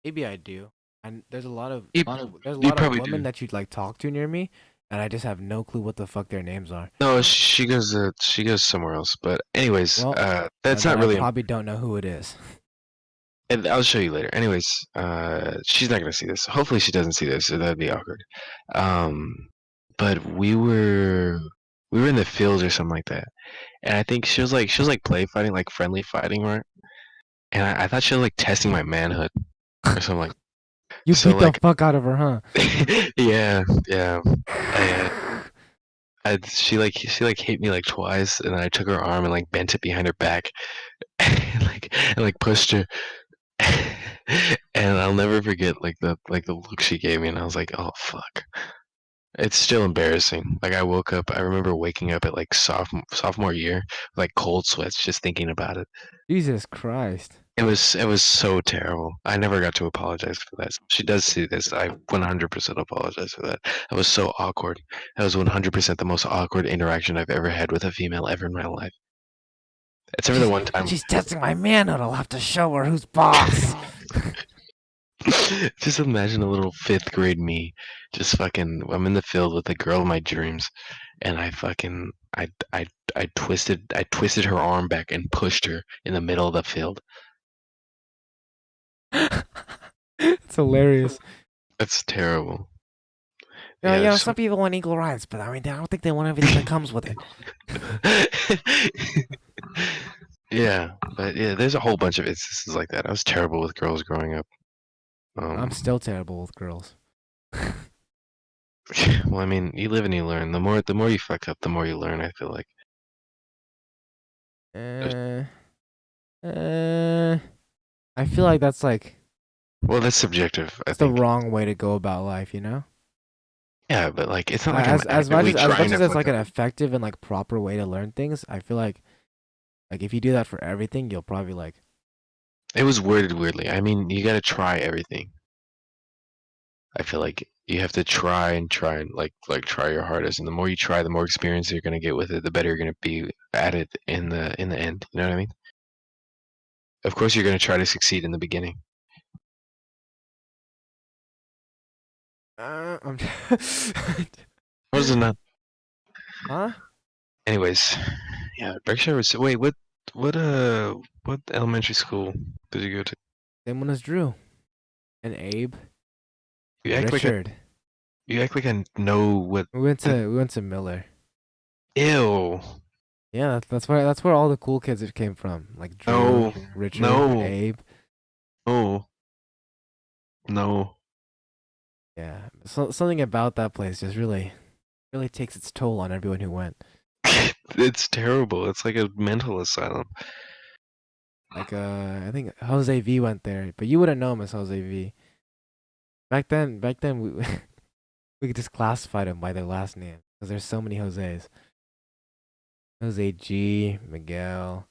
Maybe I do. And You there's a you lot of probably women do. that you'd like talk to near me, and I just have no clue what the fuck their names are. No, she goes somewhere else. But anyways, Well, that's then not I really. probably don't know who it is. And I'll show you later. Anyways, she's not gonna see this. Hopefully, she doesn't see this, so that'd be awkward. Um, but we were in the fields or something like that, and I think she was like play fighting, like friendly fighting, right? And I thought she was like testing my manhood or something like. You So beat the like, fuck out of her, huh? yeah. I, she like hit me like twice, and then I took her arm and like bent it behind her back, and like pushed her. And I'll never forget like the look she gave me, and I was like, oh fuck. It's still embarrassing. Like I woke up. I remember waking up at like sophomore year, like cold sweats just thinking about it. Jesus Christ. It was so terrible. I never got to apologize for that. If she does see this, I 100% apologize for that. That was so awkward. That was 100% the most awkward interaction I've ever had with a female ever in my life. Except for the one time. She's testing my manhood. I'll have to show her who's boss. Just imagine a little fifth grade me, just fucking. I'm in the field with the girl of my dreams, and I twisted her arm back and pushed her in the middle of the field. It's hilarious. That's terrible. You Yeah, know, just some people want equal rights, but I mean, I don't think they want everything that comes with it. yeah, but yeah, there's a whole bunch of instances like that. I was terrible with girls growing up. I'm still terrible with girls. Well, I mean, you live and you learn. The more you fuck up, the more you learn. I feel like. Uh, I feel like that's like Well, that's subjective, I it's the think. wrong way to go about life, you know? Yeah, but like, it's not like I'm As much actively trying as to it's fuck like an up. effective and like proper way to learn things, I feel like if you do that for everything, you'll probably like It was worded weirdly. I mean, you gotta try everything. I feel like you have to try and like try your hardest, and the more you try, the more experience you're gonna get with it, the better you're gonna be at it in the end. You know what I mean? Of course, you're gonna try to succeed in the beginning. I'm What is it not? huh? Anyways, yeah, Berkshire was. Wait, what what elementary school did you go to? Same one as Drew and Abe You and act like I Richard. you act like I know what. We went to Miller. Ew. Yeah, that's where all the cool kids came from. Like Drew, No. Richard, No. Abe. No. No. Yeah. So something about that place just really takes its toll on everyone who went. It's terrible. It's like a mental asylum. Like I think Jose V went there, but you wouldn't know him as Jose V. Back then we just classified them by their last name because there's so many Jose's. Jose G, Miguel.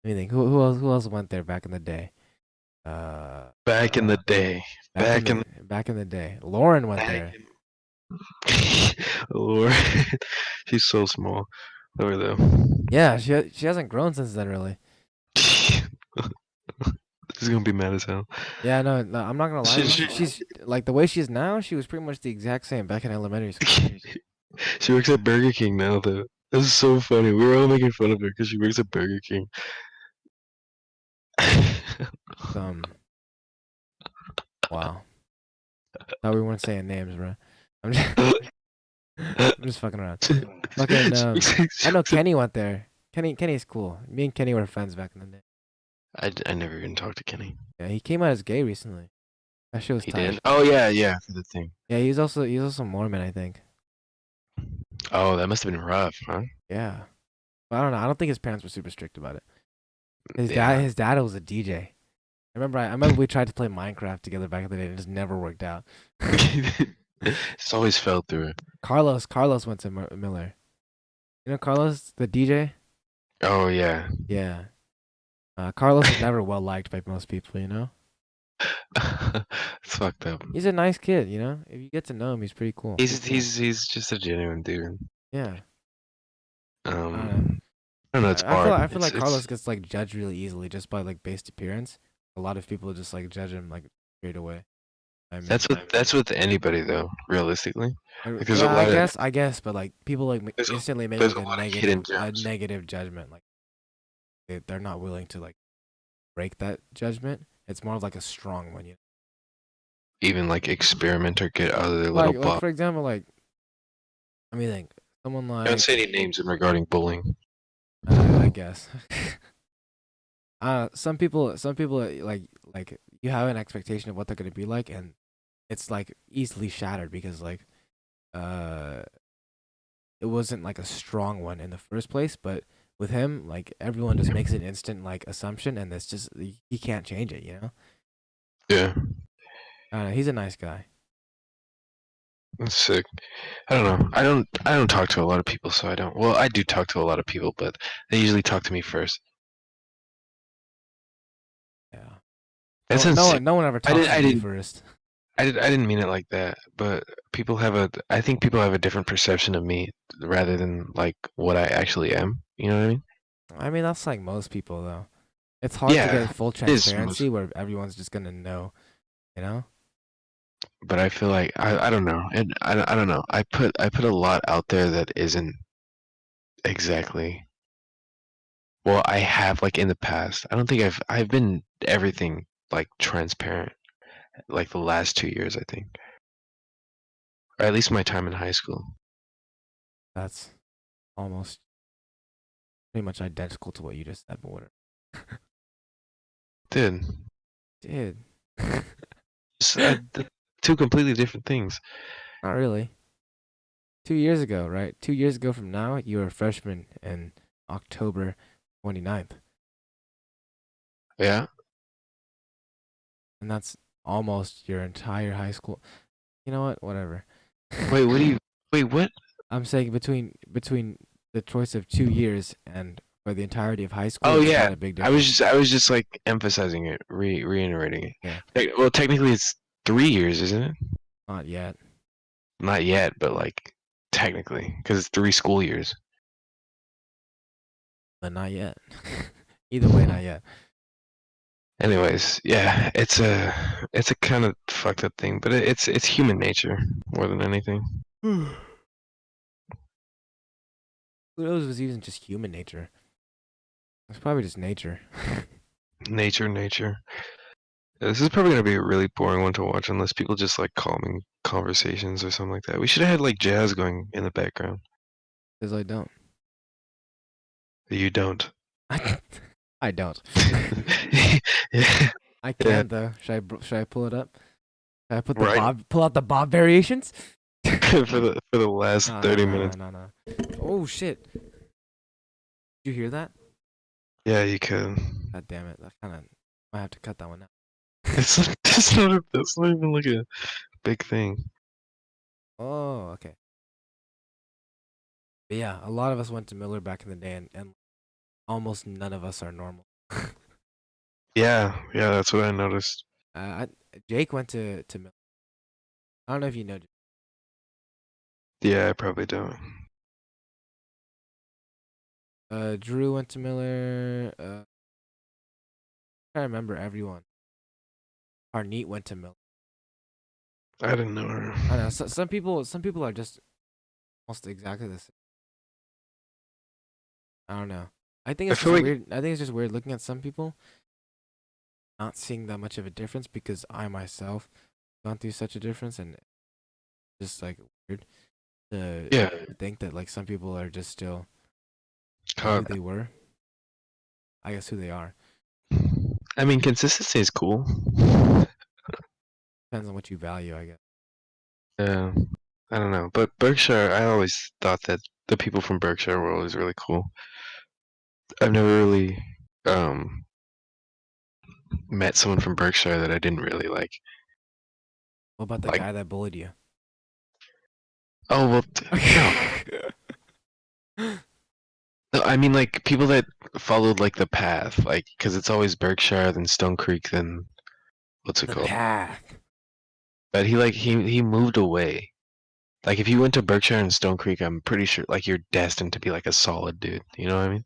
Anything. Who else went there back in the day? Uh, Back in the day. Back in back in the day. Lauren went back there. in Lord. She's so small. Look at Yeah, she hasn't grown since then really. She's gonna be mad as hell. Yeah, no, I'm not gonna lie. She's like the way she is now. She was pretty much the exact same back in elementary school. She works at Burger King now, though. This is so funny. We were all making fun of her because she works at Burger King. Um, wow. Thought we weren't saying names, bro. I'm just, I'm just fucking around. Fucking I know Kenny went there. Kenny's cool. Me and Kenny were friends back in the day. I never even talked to Kenny. Yeah, he came out as gay recently. That shit was He tight. did? Oh yeah, yeah, for the thing. Yeah, he's also Mormon, I think. Oh, that must have been rough, huh? Yeah, but I don't know. I don't think his parents were super strict about it. Yeah. His dad was a DJ. I remember we tried to play Minecraft together back in the day. And it just never worked out. It's always fell through. Carlos went to Miller. You know Carlos, the DJ. Oh yeah. Yeah. Carlos is never well liked by most people. You know. It's fucked up. He's a nice kid. You know. If you get to know him, he's pretty cool. He's just a genuine dude. Yeah. I don't know. I don't know. It's hard. I feel like It's Carlos gets like judged really easily just by like based appearance. A lot of people just like judge him like straight away. I mean, that's with anybody though. Realistically, like there's a yeah, lot of I guess, but like people like instantly make there's like a lot of hidden gems. negative judgment. Like they're not willing to like break that judgment. It's more of like a strong one, you Even like experiment or get out of their know? little Like box. for example, like let me think. Someone Don't like say any names in regarding bullying. I guess. Some people like you have an expectation of what they're gonna be like, and it's like easily shattered because like uh it wasn't like a strong one in the first place, but with him, like everyone just makes an instant like assumption, and it's just he can't change it, you know. Yeah, I don't know, he's a nice guy. that's sick. I don't know. I don't talk to a lot of people, so I don't. Well, I do talk to a lot of people, but they usually talk to me first. Yeah. That's insane. No one ever I talks did. I to me didn't. first. I didn't mean it like that. But people have a. I think people have a different perception of me rather than like what I actually am. You know what I mean? I mean, that's like most people though. It's hard to Yeah, get full it is. transparency where everyone's just gonna know, you know. but I feel like I don't know, and I don't know. I put a lot out there that isn't exactly. Well, I have like in the past. I don't think I've been everything like transparent like the last 2 years, I think, or at least my time in high school. That's almost pretty much identical to what you just said, but whatever. Dude, Dude. two completely different things. Not really. 2 years ago, right? 2 years ago from now, you were a freshman in October 29th. Yeah. And that's almost your entire high school. You know what? Whatever. Wait, what do you? Wait, what? I'm saying between the choice of 2 years and for the entirety of high school, Oh it's yeah, not a big I was difference. just like emphasizing it, reiterating it. Yeah, Well, technically it's 3 years, isn't it? not yet, Not yet, but like technically, because it's 3 school years. but not yet. Either way, not yet. Anyways, yeah, it's a kind of fucked up thing, but it's human nature more than anything. Who knows if it's even just human nature? It's probably just nature. Nature. This is probably gonna be a really boring one to watch unless people just like calming conversations or something like that. We should have had like jazz going in the background. Because I don't. You don't. I don't. Yeah, I yeah, can though. Should I pull it up? Should I put the right. pull out the bob variations? For the last No, no, 30 no, no, minutes. no, no. Oh shit! Did you hear that? Yeah, you could. God damn it! That kind of might have to cut that one out. That's not even like a big thing. Oh, okay. But yeah, a lot of us went to Miller back in the day, and almost none of us are normal. Yeah, that's what I noticed. Jake went to Miller. I don't know if you know. Yeah, I probably don't. Drew went to Miller. I remember everyone. Harneet went to Miller. I didn't know her. I don't know. Some people are just almost exactly the same. I don't know. I think I it's feel just like weird. I think it's just weird looking at some people, not seeing that much of a difference because I myself gone through such a difference, and just like weird to yeah, think that like some people are just still who caught. they were. I guess who they are. I mean, consistency is cool. Depends on what you value, I guess. Yeah, I don't know, but Berkshire, I always thought that the people from Berkshire were always really cool. I've never really um met someone from Berkshire that I didn't really like. What about the Like, guy that bullied you? oh well, no, no, I mean like people that followed like the path, like because it's always Berkshire, then Stone Creek, then what's it The called? path. But he moved away. Like if you went to Berkshire and Stone Creek, I'm pretty sure like you're destined to be like a solid dude. You know what I mean?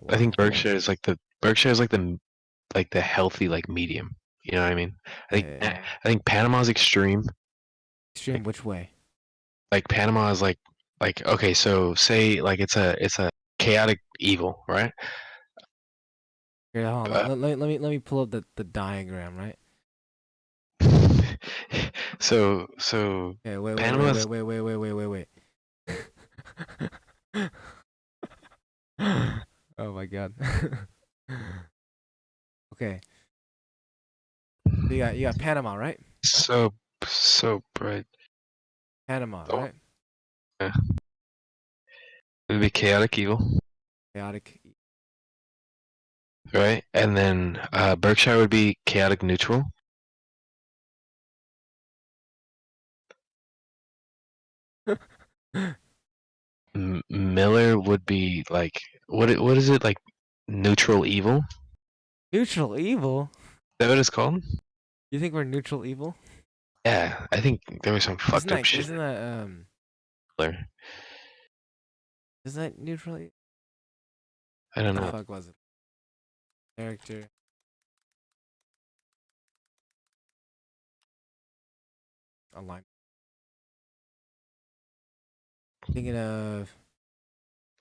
I think Wow. Berkshire is like the healthy like medium. You know what I mean? Yeah. I think Panama's extreme. Extreme Like which way? like Panama is like okay, so say like it's a chaotic evil, right? Here, hold on. Uh, Let me pull up the diagram, right? so Okay, wait, Panama's wait, wait, wait, wait, wait, wait. Oh my god. Okay. So you got Panama, right? so bright. Panama, Oh, right? yeah. It'd be chaotic evil, Chaotic. right? And then Berkshire would be chaotic neutral. Miller would be like what is it like neutral evil? Is Neutral evil? that what it's called? You think we're neutral evil? Yeah, I think there was some Isn't fucked up that shit isn't in that Miller. isn't that neutral? I don't What the know. fuck was it? Character. online. Thinking of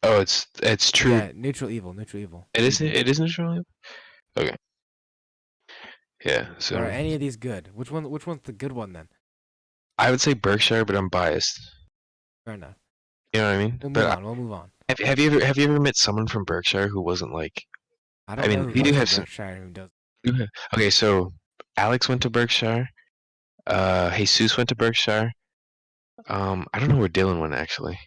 Oh, it's true. yeah, neutral evil, neutral evil. It isn't true. Okay. Yeah. Are So any of these good? Which one's the good one then? I would say Berkshire, but I'm biased. Fair enough. You know what I mean? We'll move But on. We'll move on. have you ever met someone from Berkshire who wasn't like? I I don't know mean, who you do goes to have some. Berkshire and who does. Okay, so Alex went to Berkshire. Jesus went to Berkshire. I don't know where Dylan went actually.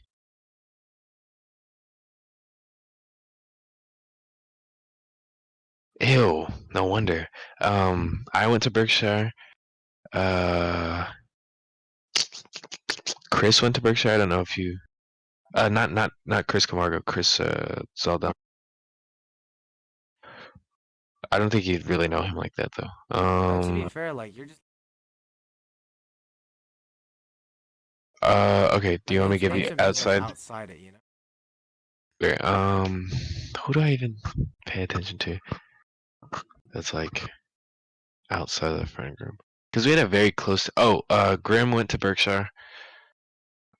Ew, no wonder. I went to Berkshire. Uh, Chris went to Berkshire. I don't know if you. Not Chris Camargo. Chris Zalda. I don't think you'd really know him like that though. To be fair, like you're just Okay. Do like you want me to give you information, but just like outside? outside it, you know. Okay. Who do I even pay attention to? That's like outside of the friend group. Because we had a very close. Oh, Graham went to Berkshire.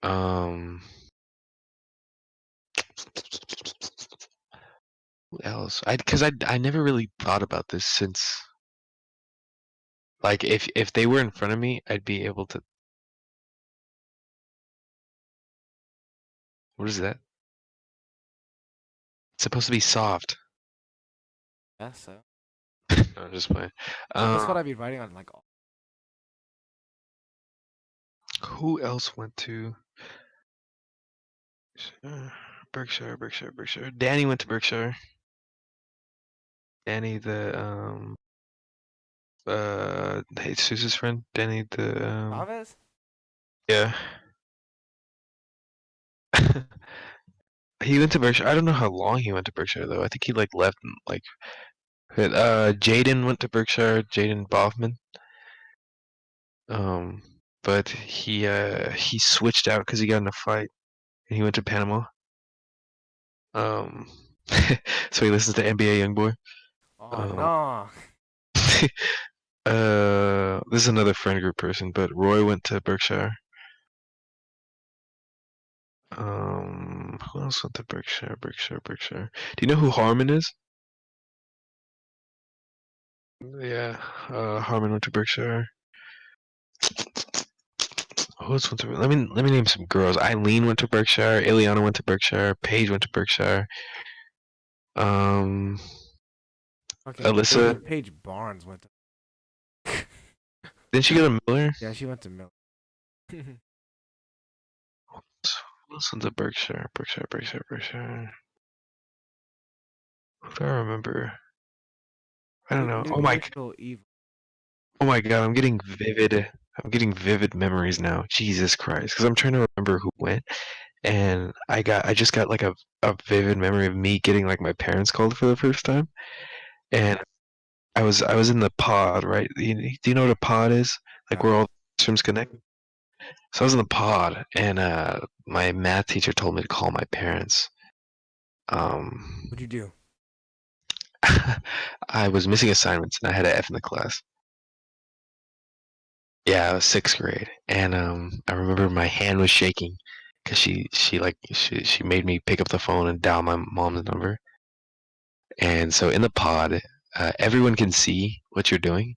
Um, who else? I never really thought about this since. Like, if they were in front of me, I'd be able to. What is that? It's supposed to be soft. Yeah, so No, I'm just playing. that's Uh, what I'd be writing on like. who else went to Berkshire? Danny went to Berkshire. Danny, the Jesus' friend. Danny, the Chavez? yeah. He went to Berkshire. I don't know how long he went to Berkshire though. I think he like left and like. Jaden went to Berkshire. Jaden Boffman. Um, but he switched out because he got in a fight and he went to Panama. Um, so he listens to NBA YoungBoy. Oh Um, no. this is another friend group person, but Roy went to Berkshire. Who else went to Berkshire? Berkshire. Do you know who Harmon is? Yeah, Harmon went to Berkshire. Who else went to? Let me name some girls. Eileen went to Berkshire. Ileana went to Berkshire. Paige went to Berkshire. Um, Okay, Alyssa. Paige Barnes went to. Didn't she go to Miller? Yeah, she went to Mill. Who else went to Berkshire? Berkshire. Who do I remember? I don't know. Neutral evil. Oh my God, I'm getting vivid. I'm getting vivid memories now. Jesus Christ, because I'm trying to remember who went, and I just got like a vivid memory of me getting like my parents called for the first time, and I was in the pod, right? Do you know what a pod is? Like Yeah. where all the rooms connect. So I was in the pod, and my math teacher told me to call my parents. Um, What'd you do? I was missing assignments, and I had an F in the class. Yeah, I was sixth grade, and I remember my hand was shaking because she made me pick up the phone and dial my mom's number. And so in the pod, everyone can see what you're doing.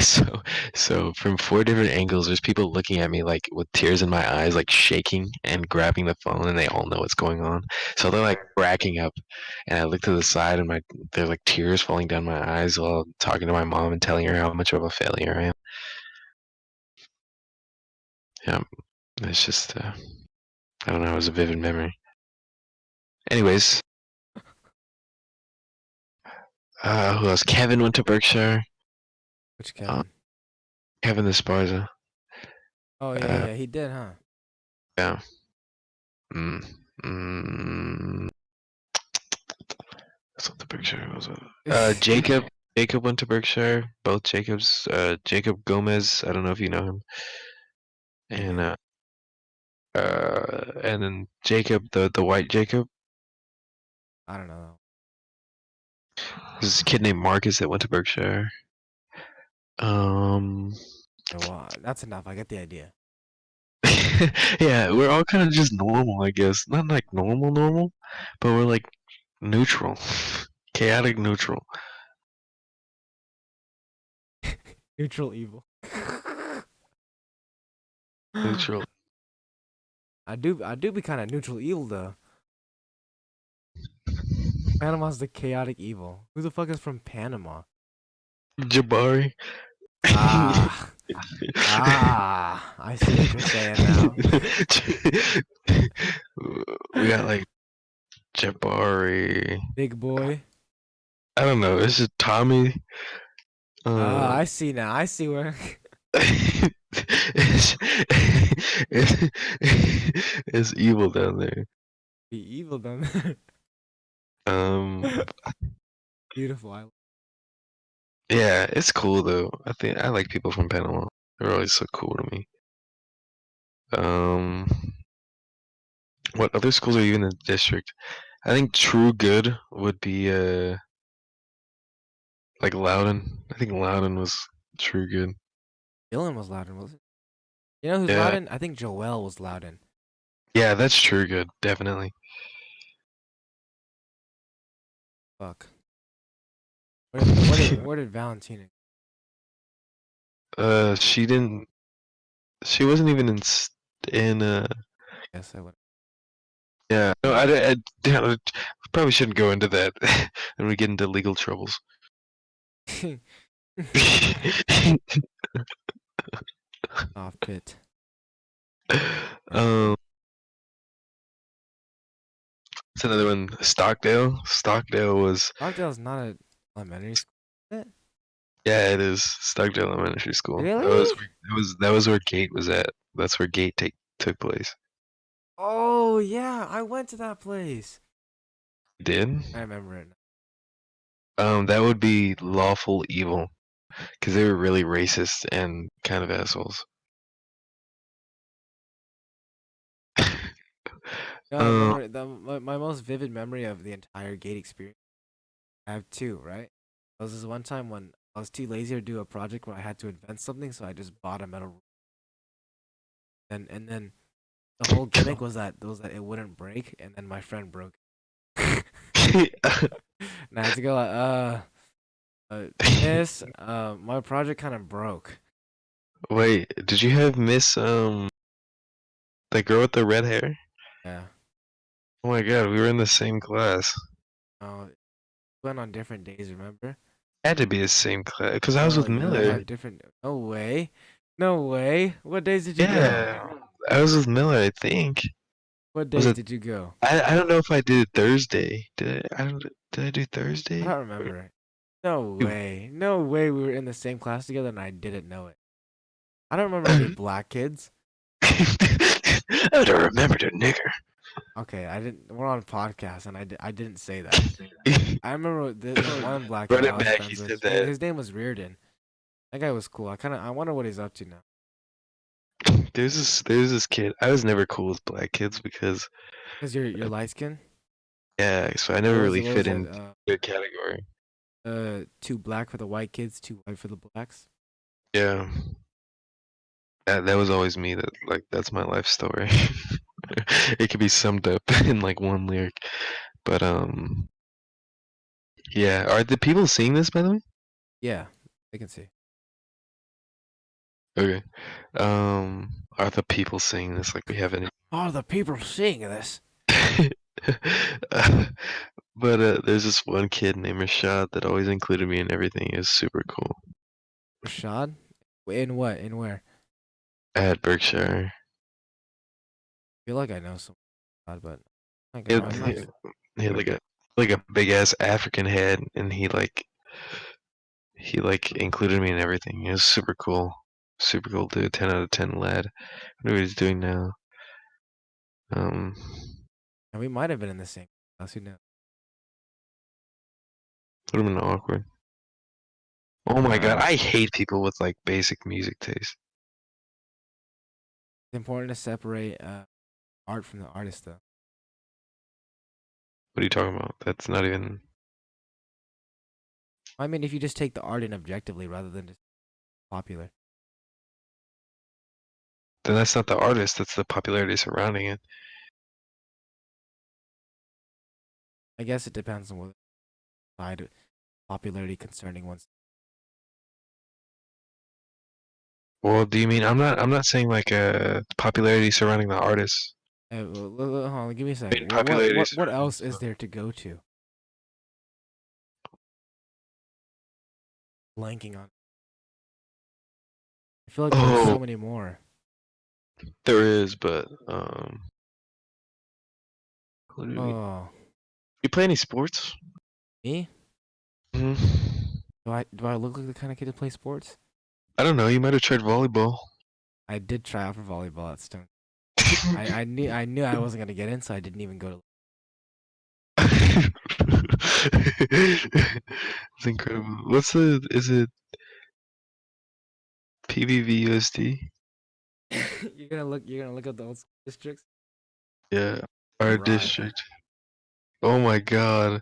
So so from four different angles, there's people looking at me like with tears in my eyes, like shaking and grabbing the phone, and they all know what's going on. So they're like cracking up, and I look to the side, and there's like tears falling down my eyes while talking to my mom and telling her how much of a failure I am. Yeah, it's just I don't know, it was a vivid memory. Anyways, who else? Kevin went to Berkshire. Which Uh, Kevin? Kevin Esparza. Oh yeah, Uh, yeah, he did, huh? yeah. Mm, mm, that's not the Berkshire. Was it? Jacob. Jacob went to Berkshire. Both Jacobs. Jacob Gomez. I don't know if you know him. Maybe And and then Jacob, the white Jacob. I don't know. There's this kid named Marcus that went to Berkshire. Um, Well, that's enough. I get the idea. Yeah, we're all kind of just normal, I guess. Not like normal, but we're like neutral, chaotic neutral. Neutral evil. Neutral. I do be kind of neutral evil though. Panama's the chaotic evil. Who the fuck is from Panama? Jabari. Ah, I see what you're saying now. We got like Jabari. Big boy. I don't know. It's just Tommy. Ah, I see now. I see where. it's, it's, it's evil down there. Be evil then. Um, Beautiful. yeah, it's cool though. I think I like people from Panama. They're always so cool to me. Um, what other schools are you in the district? I think True Good would be like Loudon. I think Loudon was True Good. Dylan was Loudon, was it? You know who's Yeah, Loudon? I think Joel was Loudon. yeah, that's True Good, definitely. Fuck. Where did Valentina? She didn't. She wasn't even in. Yes, I would. Yeah. No, damn, I probably shouldn't go into that, and we get into legal troubles. Off pit. um, it's another one. Stockdale. Stockdale was. Rockdale's not a elementary school. Is it? Yeah, it is Stockdale Elementary School. Really? That was where Gate was at. That's where Gate took place. Oh yeah, I went to that place. Did? I remember it. That would be lawful evil, because they were really racist and kind of assholes. Yeah, I Um, remember my most vivid memory of the entire gate experience. I have two, right? There was this one time when I was too lazy to do a project where I had to invent something, so I just bought a metal. And then the whole gimmick was that it wouldn't break, and then my friend broke it. And I had to go miss, my project kind of broke. wait, did you have Miss the girl with the red hair? Yeah. Oh my God, we were in the same class. Uh, went on different days, remember? Had to be the same class, because I was No, with you Miller. had different. No way. No way. What days did you go? Yeah, I was with Miller, I think. What Was days it? did you go? I don't know if I did Thursday. Did I do I Thursday? don't remember. No way. No way we were in the same class together and I didn't know it. I don't remember any black kids. I don't remember the nigger. Okay, I didn't. We're on a podcast and I didn't say that. I remember the one black kid Run I it was back. He friends said with. that. His name was Reardon. That guy was cool. I wonder what he's up to now. There's this kid. I was never cool with black kids because Cause you're light skinned. yeah, so I never really What was fit it? in a category. Too black for the white kids, too white for the blacks. Yeah, that was always me. That's my life story. It could be summed up in like one lyric. But yeah. Are the people seeing this by the way? Yeah, I can see. Okay. Are the people seeing this like we have any? Oh, the people seeing this. Uh, but there's this one kid named Rashad that always included me in everything. He was super cool. Rashad? In what? In where? At Berkshire. I feel like I know some Rashad, but He okay, had, I'm he not. had he had like a big ass African head, and he like included me in everything. He was super cool dude. 10 out of 10 lad. I wonder what he's doing now. Um, And we might have been in the same class. Who knows? would have been awkward. Oh my god, I hate people with like basic music taste. It's important to separate art from the artist, though. What are you talking about? That's not even. I mean, if you just take the art in objectively rather than just popular. then that's not the artist. That's the popularity surrounding it. I guess it depends on what side popularity concerning one's. Well, do you mean I'm not saying like popularity surrounding the artist. Hold on, give me a I mean second. popularity What surrounding else is stuff. there to go to? Blanking on. I feel like there was Oh, so many more. there is, but what do you mean? Oh, You play any sports? me? Hmm. Do I look like the kind of kid to play sports? I don't know. You might have tried volleyball. I did try out for volleyball at Stone. I knew I wasn't gonna get in, so I didn't even go to. It's incredible. What's the? Is it PBVUSD? You're gonna look up the old school districts. Yeah, All our right. district. Oh my God.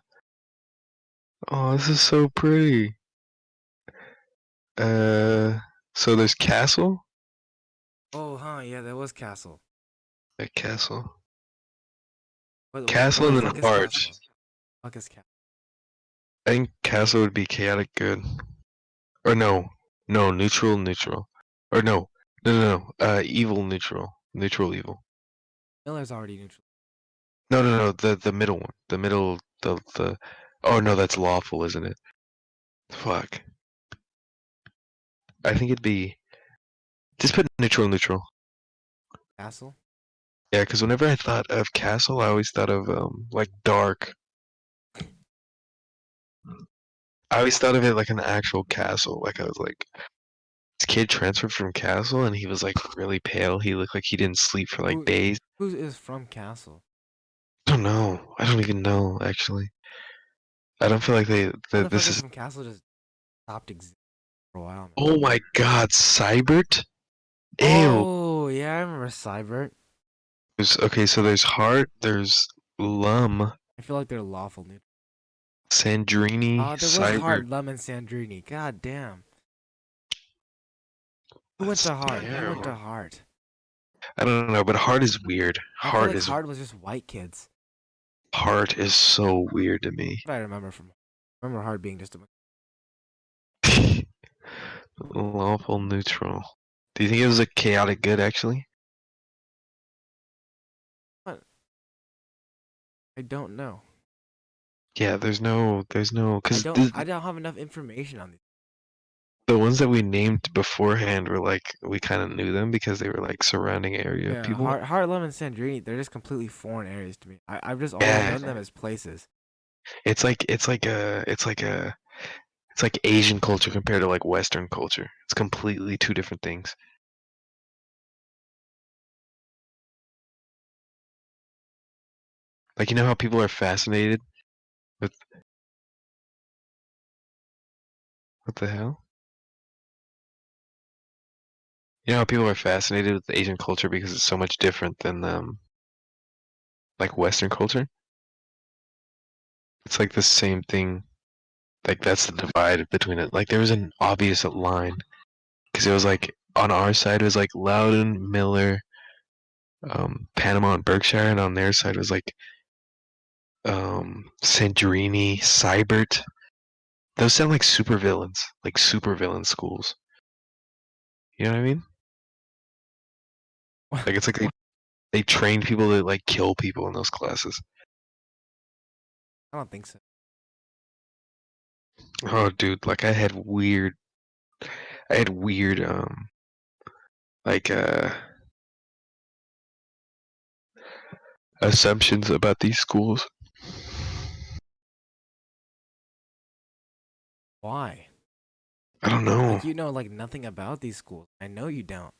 Oh, this is so pretty. Uh, so there's Castle. Oh, huh? Yeah, that was Castle. A Castle. What Castle the and then fuck is Castle? Arch. Fuck is Castle? I think Castle would be chaotic good. Or no, no, neutral, neutral. Or no, no, no, no. Evil, neutral, neutral, evil. Miller's already neutral. No, no, no. The middle one. The middle. The. Oh no, that's lawful, isn't it? Fuck. I think it'd be. Just put neutral, neutral. Castle. Yeah, because whenever I thought of castle, I always thought of like dark. I always thought of it like an actual castle. Like I was like, this kid transferred from castle, and he was like really pale. He looked like he didn't sleep for like Who days. who is from Castle? I don't know. I don't even know actually. I don't feel like that this Motherfuckers is. from Castle just stopped existing for a while. Man. Oh my God, Cybert. Ew. Oh yeah, I remember Cybert. Okay, so there's Heart, there's Lum, I feel like they're lawful neutral. Sandrini, Oh, there was Cybert. Hard Lemon Sandrini. God damn. Who went That's to Heart? Who went terrible. to Heart? I don't know, but Heart is weird. I feel like Heart was just white kids. Heart is so weird to me. What I remember from. I remember Heart being just a. Lawful neutral. Do you think it was a chaotic good actually? What? I don't know. Yeah, there's no, because I don't have enough information on these. the ones that we named beforehand were like we kind of knew them because they were like surrounding area Yeah, people. Heart Lemon Sandrini. They're just completely foreign areas to me. I've just always Yeah, known them as places. it's like Asian culture compared to like Western culture. It's completely two different things. Like you know how people are fascinated with what the hell? You know how people are fascinated with Asian culture because it's so much different than like Western culture? It's like the same thing. Like that's the divide between it. Like there was an obvious line because it was like on our side it was like Loudon, Miller, Panama, and Berkshire, and on their side was like Sandrini, Cybert. Those sound like super villain schools. You know what I mean? Like it's like they train people to like kill people in those classes. I don't think so. Oh, dude, like I had weird like assumptions about these schools. Why? I don't know. Like you know like nothing about these schools. I know you don't.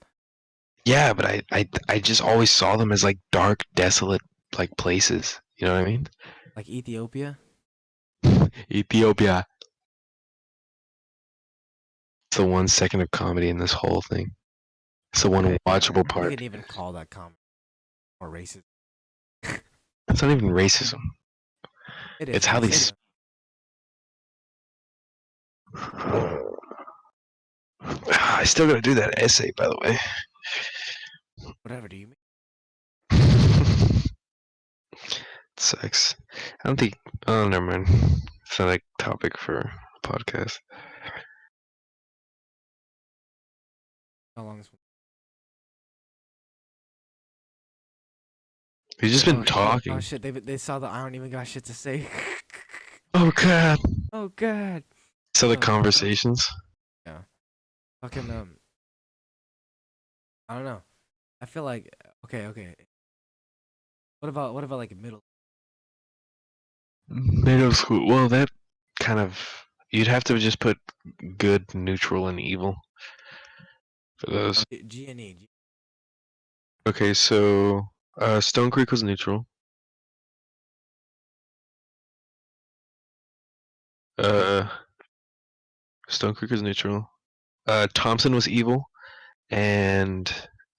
Yeah, but I just always saw them as like dark, desolate like places. You know what I mean? Like Ethiopia. Ethiopia. It's the 1 second of comedy in this whole thing. It's the one watchable You part. can even call that common or racist. It's not even racism. It is It's how they. racism. I still gotta do that essay, by the way. Whatever do you mean? Sex. I don't think. Oh, never mind. It's not a topic for a podcast. How long is We've just been talking. Oh shit, they saw that I don't even got shit to say. Oh god. Oh god. So the Oh. conversations. Yeah. Fucking I don't know. I feel like okay. What about like middle? Middle school. Well, that kind of. You'd have to just put good, neutral, and evil for those. G and E. Okay, so Stone Creek was neutral. Uh, Stone Creek was neutral. Thompson was evil, and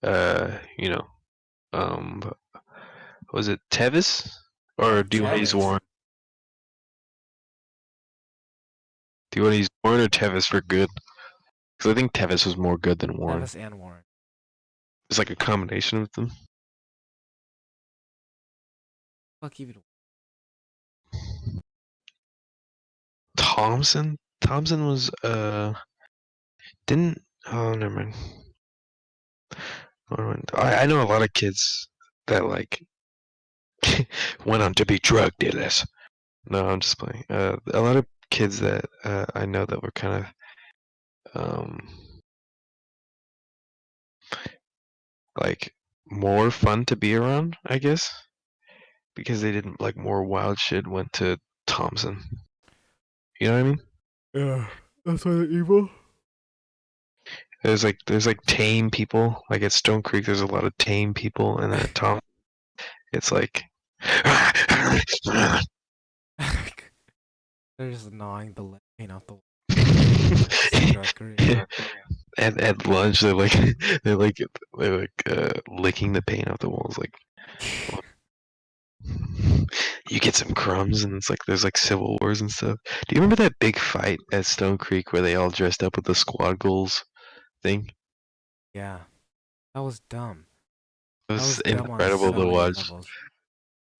you know, was it Tevis or do you want to use Tevis. Warren? Do you want to use Warren or Tevis for good? Because I think Tevis was more good than Warren. Tevis and Warren. It's like a combination of them. Fuck even. Thompson. Thompson was didn't. Oh, never mind. Never mind. I know a lot of kids that like went on to be drug dealers. No, I'm just playing. A lot of kids that I know that were kind of like more fun to be around, I guess, because they didn't like more wild shit went to Thompson. You know what I mean? Yeah, that's why they're evil. There's like tame people. Like at Stone Creek, there's a lot of tame people, and then at Tom, it's like They're just gnawing the lip paint off the wall. Cigarette green. at lunch, they're like licking the paint off the walls. Like you get some crumbs, and it's like there's like civil wars and stuff. Do you remember that big fight at Stone Creek where they all dressed up with the squad goals thing? Yeah, that was dumb. It That was was dumb on incredible so to many watch. levels.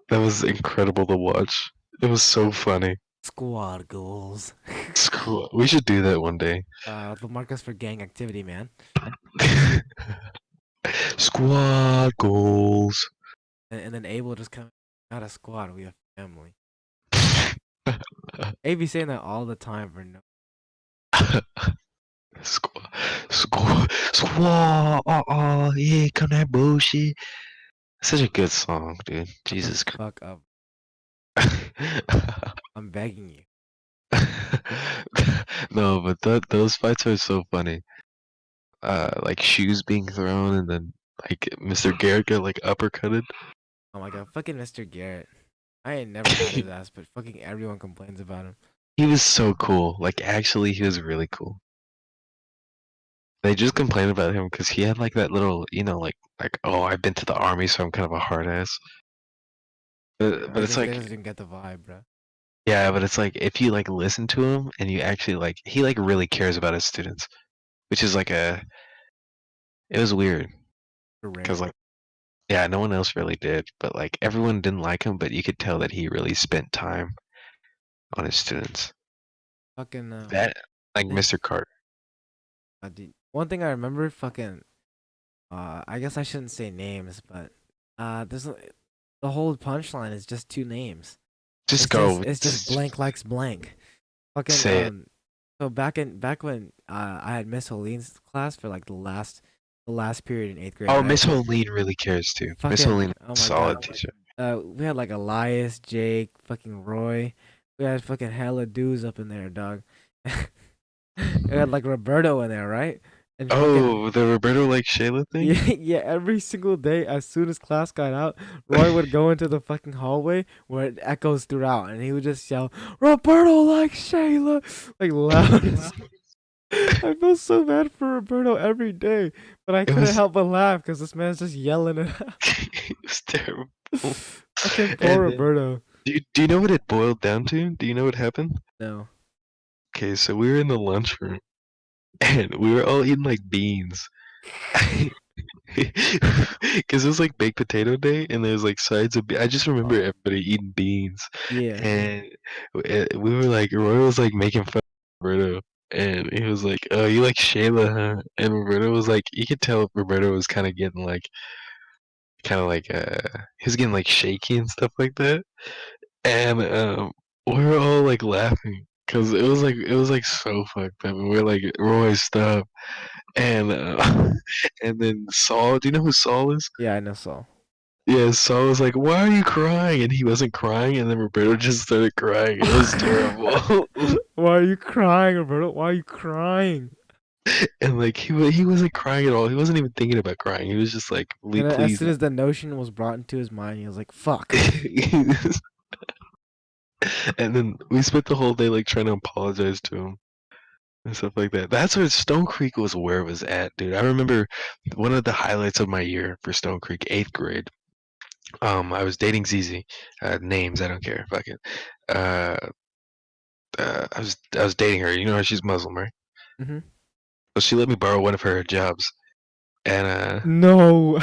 That was incredible to watch. It was so funny. Squad goals. School. We should do that one day. They'll mark us for gang activity, man. Squad goals. And then Abe will just come out of squad. We have family. Abe be saying that all the time for no. Squad. Squad. Squad. Yeah, come that bullshit. Such a good song, dude. Shut Jesus the fuck up. I'm begging you. No, but those fights are so funny. Like shoes being thrown and then like Mr. Garrett got like uppercutted. Oh my god, fucking Mr. Garrett. I ain't never had his ass, but fucking everyone complains about him. He was so cool. Like actually, he was really cool. They just complained about him because he had like that little, like oh, I've been to the army, so I'm kind of a hard ass. But it's They like, just didn't get the vibe, bro. yeah, but it's like if you like listen to him and you actually like, he like really cares about his students, which is like it was weird because Rare. like, yeah, no one else really did, but like everyone didn't like him, but you could tell that he really spent time on his students. Fucking That like thing. Mr. Carter. One thing I remember, fucking. I guess I shouldn't say names, but there's the whole punchline is just two names. Just go. It's just blank likes blank. Fucking Say it. So back when I had Miss Helene's class for like the last period in 8th grade. Oh, right? Miss Helene really cares too. Miss Fucking Helene, oh my solid god. teacher. We had like Elias, Jake, fucking Roy. We had fucking hella dudes up in there, dog. We had like Roberto in there, right? And fucking Oh, the Roberto like Shayla thing? yeah, every single day, as soon as class got out, Roy would go into the fucking hallway where it echoes throughout, and he would just yell, "Roberto like Shayla," like loud. I feel so bad for Roberto every day, but I It couldn't was help but laugh because this man's just yelling it out. it was terrible. Fucking poor And then, Roberto. do you know what it boiled down to? Do you know what happened? No. Okay, so we were in the lunchroom and we were all eating like beans. Because it was like baked potato day, and there's like sides of. I just remember Oh, everybody eating beans, yeah. and we were like, Roy was like making fun of Roberto, and he was like, "Oh, you like Shayla, huh?" And Roberto was like, you could tell Roberto was kind of like, he was getting like shaky and stuff like that, and we were all like laughing. Cause it was like so fucked up, and we are like, Roy, stop. And and then Saul, do you know who Saul is? Yeah, I know so. Yeah, Saul was like, "Why are you crying?" And he wasn't crying, and then Roberto just started crying. It was terrible. Why are you crying, Roberto? Why are you crying? And like he wasn't crying at all. He wasn't even thinking about crying. He was just like, And then as Please." soon as the notion was brought into his mind, he was like, "Fuck." And then we spent the whole day like trying to apologize to him and stuff like that. That's where Stone Creek was where it was at, dude. I remember one of the highlights of my year for Stone Creek, 8th grade. I was dating Zizi. Names, I don't care. Fuck it. Uh, I was dating her. You know her, she's Muslim, right? Hmm. So she let me borrow one of her hijabs, and No.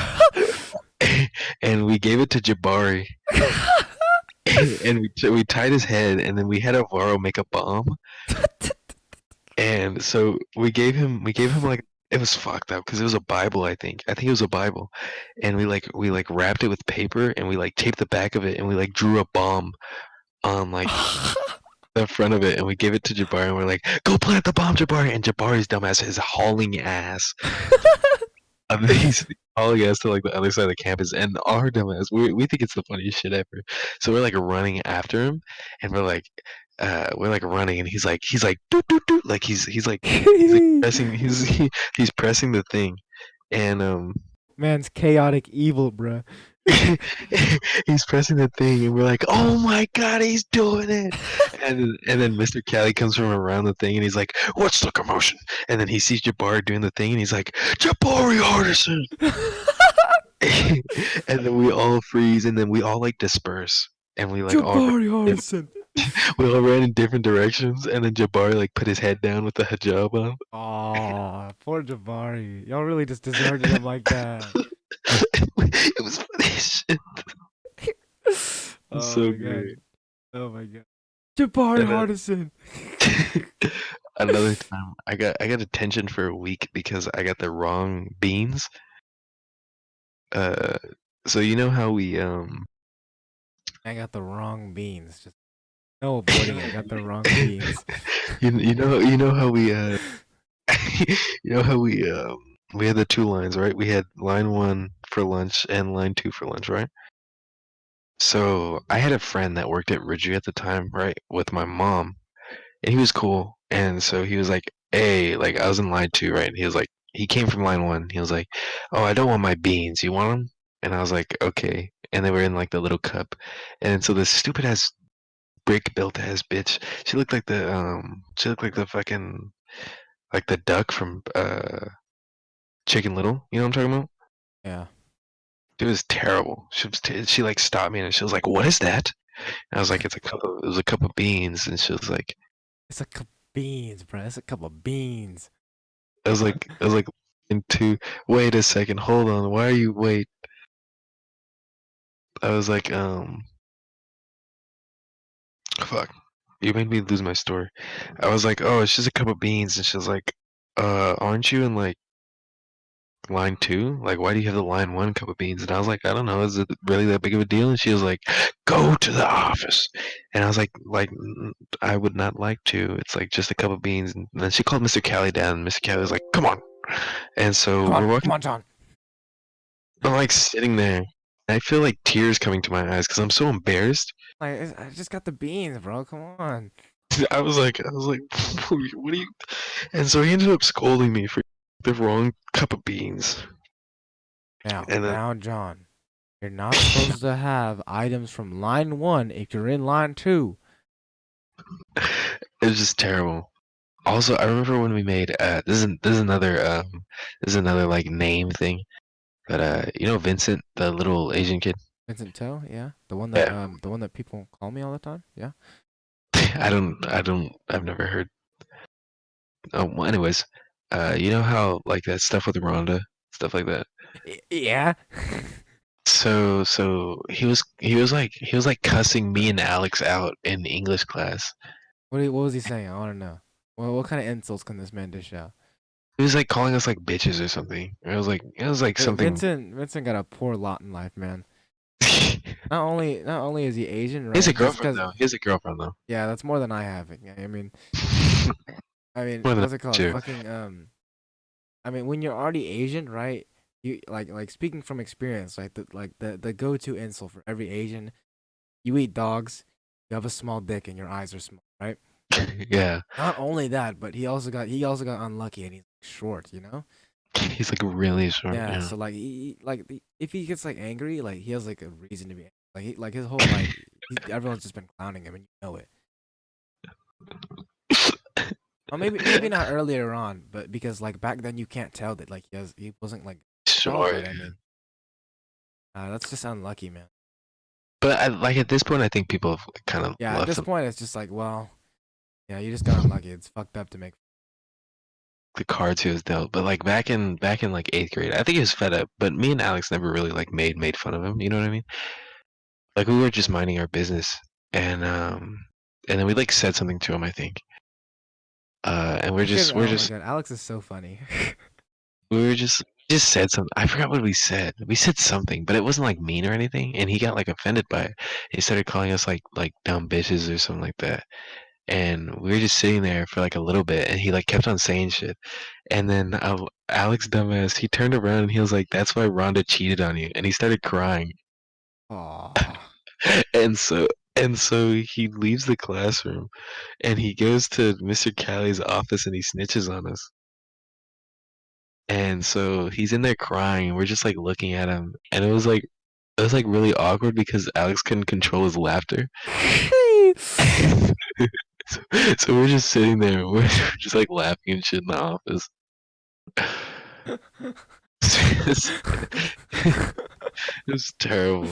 and we gave it to Jabari, and we tied his head, and then we had Alvaro make a bomb, and so we gave him like, it was fucked up because it was a Bible, I think it was a Bible, and we like wrapped it with paper, and we like taped the back of it, and we like drew a bomb on like the front of it, and we gave it to Jabari, and we're like, go plant the bomb, Jabari, and Jabari's dumbass is hauling ass. He's hauling ass to like the other side of the campus, and our dumbass, we think it's the funniest shit ever. So we're like running after him, and we're like running, and he's like doot doot doot, like he's like pressing he's pressing the thing, and Man's chaotic evil, bruh. he's pressing the thing, and we're like, "Oh my god, he's doing it!" And then Mr. Cali comes from around the thing, and he's like, "What's the commotion?" And then he sees Jabari doing the thing, and he's like, "Jabari Hardison!" And then we all freeze, and then we all like disperse, and we like all Jabari Hardison. we all ran in different directions, and then Jabari like put his head down with the hijab on. Aw, poor Jabari. Y'all really just deserted him like that. It was funny as shit. It was Oh so my god. great. Oh my god. Jabari And then Hardison. another time, I got detention for a week because I got the wrong beans. Uh, so you know how we I got the wrong beans. Just no avoiding it. I got the wrong beans. you know how we you know how we had the two lines, right? We had line one for lunch and line two for lunch, right? So I had a friend that worked at Ridgeway at the time, right, with my mom, and he was cool. And so he was like, "Hey, like I was in line two, right?" And he was like, he came from line one. He was like, "Oh, I don't want my beans. You want them?" And I was like, "Okay." And they were in like the little cup. And so this stupid ass brick built ass bitch, she looked like the fucking like the duck from Chicken Little. You know what I'm talking about? Yeah. It was terrible. She like stopped me, and she was like, "What is that?" And I was like, it was a cup of beans." And she was like, It's a cup of beans, bro. It's a cup of beans. I was like, into, wait a second, hold on, why are you, wait. I was like, fuck. You made me lose my story. I was like, oh, it's just a cup of beans. And she was like, aren't you in like line two? Like, why do you have the line one cup of beans? And I was like, I don't know. Is it really that big of a deal? And she was like, go to the office. And I was like, I would not like to. It's like just a cup of beans. And then she called Mr. Callie down. And Mr. Callie was like, come on. And so we're Come walking. on, John. I'm like sitting there. I feel like tears coming to my eyes because I'm so embarrassed. I just got the beans, bro. Come on. I was like, what are you? And so he ended up scolding me for the wrong cup of beans. And then Now, John. You're not supposed to have items from line one if you're in line two. it was just terrible. Also, I remember when we made this is another like name thing. But you know Vincent, the little Asian kid. Vincent Tell, yeah, Yeah, the one that people call me all the time. Yeah. I've never heard. Oh, well, anyways, you know how like that stuff with Rhonda, stuff like that. Yeah. So he was like cussing me and Alex out in English class. What was he saying? I want to know. Well, what kind of insults can this man dish out? He was like calling us like bitches or something. It was like something. Vincent got a poor lot in life, man. He Not only is he Asian, has a right? Just girlfriend cause, though. He has a girlfriend though. yeah, that's more than I have. I mean, More than what's it called? two. Fucking I mean, when you're already Asian, right? You like speaking from experience, like the go-to insult for every Asian, you eat dogs, you have a small dick, and your eyes are small, right? Yeah, Not only that, but he also got unlucky and he's short, you know? he's like really short. Yeah, Yeah. so like if he gets like angry, like he has like a reason to be angry. Like his whole life, everyone's just been clowning him and you know it. Or maybe not earlier on, but because like back then you can't tell that like he wasn't like tall, Short. but I mean, that's just unlucky, man. But like at this point, I think people have kind of Yeah, at left this point it's just like, well, yeah, you just got unlucky. It's fucked up to make. the cards he was dealt. But like back in like eighth grade, I think he was fed up. But me and Alex never really like made fun of him. You know what I mean? Like we were just minding our business, and then we like said something to him, I think. And we're just we're Oh my just god, Alex is so funny. we were just said something. I forgot what we said. We said something, but it wasn't like mean or anything. And he got like offended by it. He started calling us like dumb bitches or something like that. And we were just sitting there for like a little bit, and he like kept on saying shit. And then Alex dumbass, he turned around and he was like, "That's why Rhonda cheated on you," and he started crying. Aw. And so he leaves the classroom and he goes to Mr. Callie's office and he snitches on us. And so he's in there crying and we're just like looking at him, and it was like really awkward because Alex couldn't control his laughter. so, so we're just sitting there, we're just like laughing and shit in the office. It was terrible. We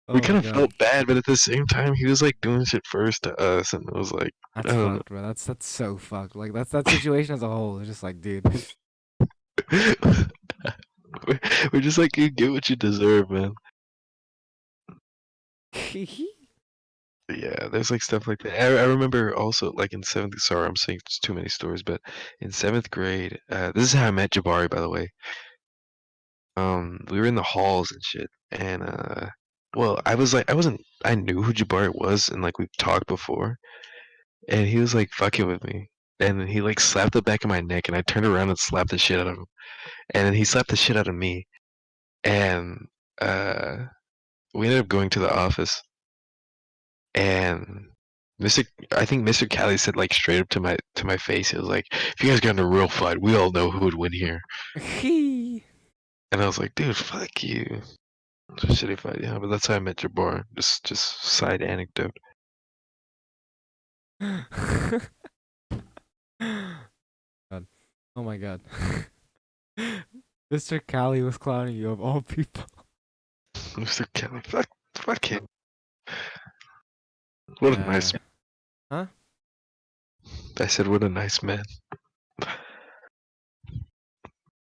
Oh my kind of god. felt bad, but at the same time, he was like doing shit first to us, and it was like, I That's don't fucked, bro. That's so fucked. Like that's that situation as a whole. It's just like, dude. know. We're just like, you get what you deserve, man. But yeah, there's like stuff like that. I remember also like in seventh. Sorry, I'm saying just too many stories, but in seventh grade, this is how I met Jabari, by the way. We were in the halls and shit, and well, I knew who Jabari was, and like we've talked before, and he was like fucking with me, and he like slapped the back of my neck, and I turned around and slapped the shit out of him, and then he slapped the shit out of me, and uh, we ended up going to the office, and Mr. I think Mr. Callie said like straight up to my face, he was like, "If you guys got in a real fight, we all know who would win here." And I was like, "Dude, fuck you." It's a shitty fight, yeah, but that's how I met Jabbar. Just side anecdote. God. Oh my god. Mr. Callie was clowning you of all people. Mr. Kelly, fuck him. What a nice. Huh? I said, what a nice man.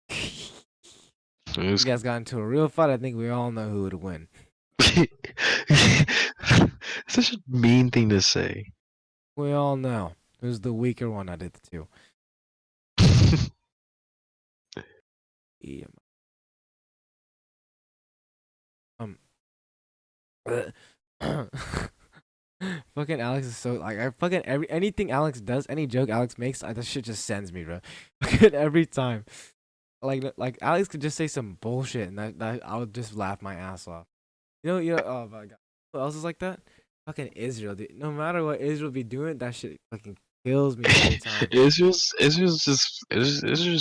It You was guys got into a real fight. I think we all know who would win. such a mean thing to say. We all know. Who's the weaker one out of the two? Yeah. Um. Fucking Alex is so like I fucking anything Alex does, any joke Alex makes, that shit just sends me, bro. Fucking every time. Like Alex could just say some bullshit and that I would just laugh my ass off. You know. Oh my god. Who else is like that? Fucking Israel, dude. No matter what Israel be doing, that shit fucking kills me every time. It's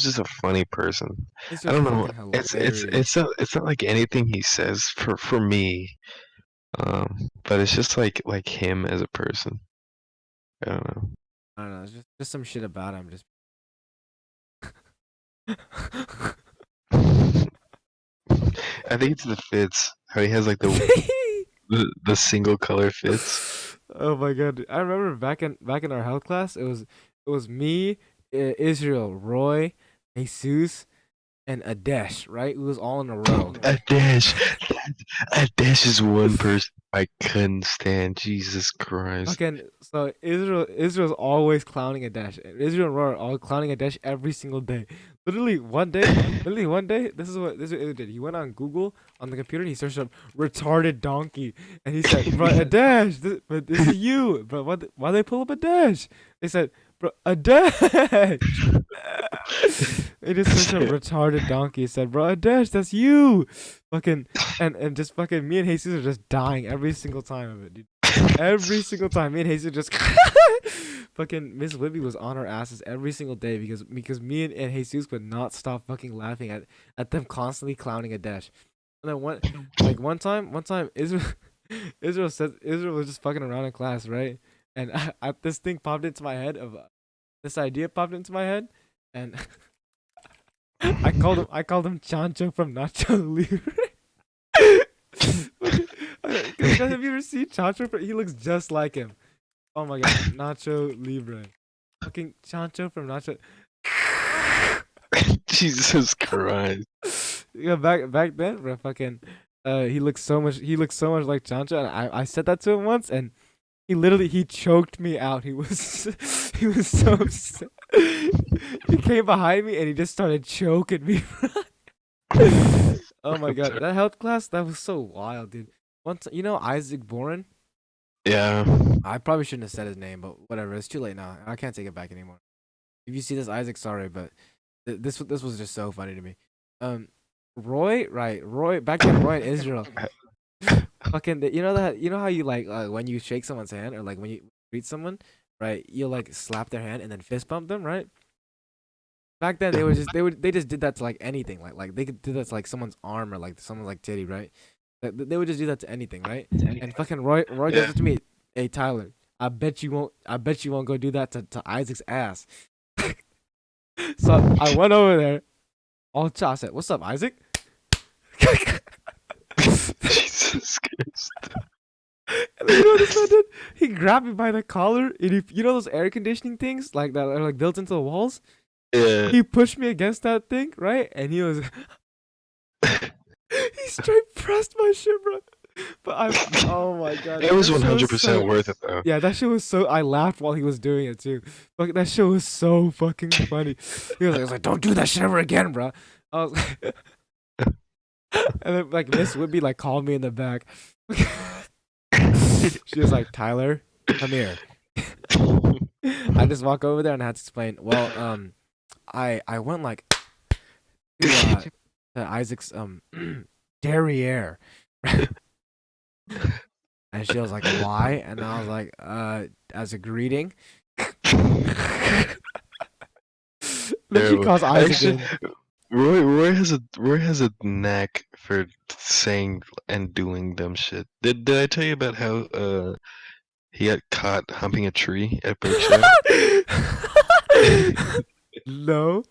just a funny person. I Israel's don't know. fucking It's hilarious. not like anything he says for me. But it's just like him as a person. I don't I don't know. It's just some shit about him. Just. know. I think it's the fits. How he has like the single color fits. Oh my god! I remember back in our health class, it was me, Israel, Roy, Jesus. and a dash, right? It was all in a row. A dash. A dash is one person I couldn't stand. Jesus Christ. Fucking so Israel's always clowning a dash. Israel and Roy are all clowning a dash every single day. Literally one day, this is what Israel did. He went on Google on the computer. He searched up retarded donkey, and he said, "Bro, a dash. But this is you, bro. Why they pull up a dash?" They said, "Bro, a dash." They just searched up retarded donkey. He said, "Bro, a dash. That's you." Fucking and just fucking me and Jesus are just dying every single time of it, dude. Every single time, me and Jesus just fucking Miss Libby was on our asses every single day because me and Jesus would not stop fucking laughing at them constantly clowning a dash. And then one time Israel was just fucking around in class, right? And this thing popped into my head of this idea popped into my head, and I called him Chancho from Nacho Libre. Guys, have you ever seen Chancho? He looks just like him. Oh my god, Nacho Libre, fucking Chancho from Nacho. Jesus Christ. Yeah, back then, bro, fucking, he looks so much like Chancho, and I said that to him once, and he choked me out. He was he was so upset. He came behind me and he just started choking me. Oh my god, that health class, that was so wild, dude. Once Isaac Boren. Yeah. I probably shouldn't have said his name, but whatever. It's too late now. I can't take it back anymore. If you see this, Isaac, sorry, but this was just so funny to me. Roy, right? Roy, back then, Roy in Israel. Fucking, you know how you like when you shake someone's hand or like when you greet someone, right? You like slap their hand and then fist bump them, right? Back then, they just did that to like anything, like they could do that to like someone's arm or like someone's like titty, right? They would just do that to anything, right? And fucking Roy does it to me. Hey Tyler, I bet you won't go do that to Isaac's ass. So I went over there. All I said, "What's up, Isaac?" Jesus Christ. And then you know what this man did? He grabbed me by the collar, and you know those air conditioning things like that are like built into the walls. Yeah. He pushed me against that thing, right? And he was, he straight pressed my shit, bro. But oh my god, It was that shit 100% so- worth it though. Yeah, that shit was so. I laughed while he was doing it too. Like that shit was so fucking funny. He was like, "Don't do that shit ever again, bro." I was like, and then like Miss Whitby like called me in the back. She was like, "Tyler, come here." I just walk over there and I had to explain. Well, I went like to Isaac's derriere. And she was like, "Why?" And I was like, as a greeting." Then she calls Isaac. Actually, Roy has a knack for saying and doing dumb shit. Did I tell you about how he got caught humping a tree at Berkshire? No.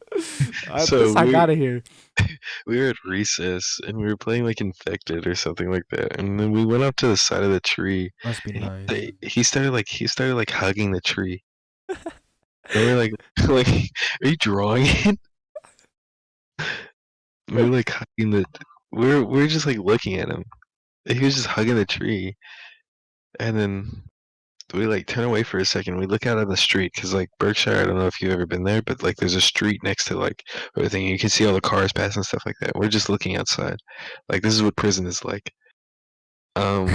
So I gotta hear. we were at recess and we were playing like infected or something like that, and then we went up to the side of the tree. Must be nice. He started like hugging the tree. And we were like, like, are you drawing it? We were like hugging the. We were just like looking at him. He was just hugging the tree, and then we like turn away for a second. We look out on the street because like Berkshire, I don't know if you've ever been there, but like there's a street next to like everything. You can see all the cars passing and stuff like that. We're just looking outside, like this is what prison is like. Um,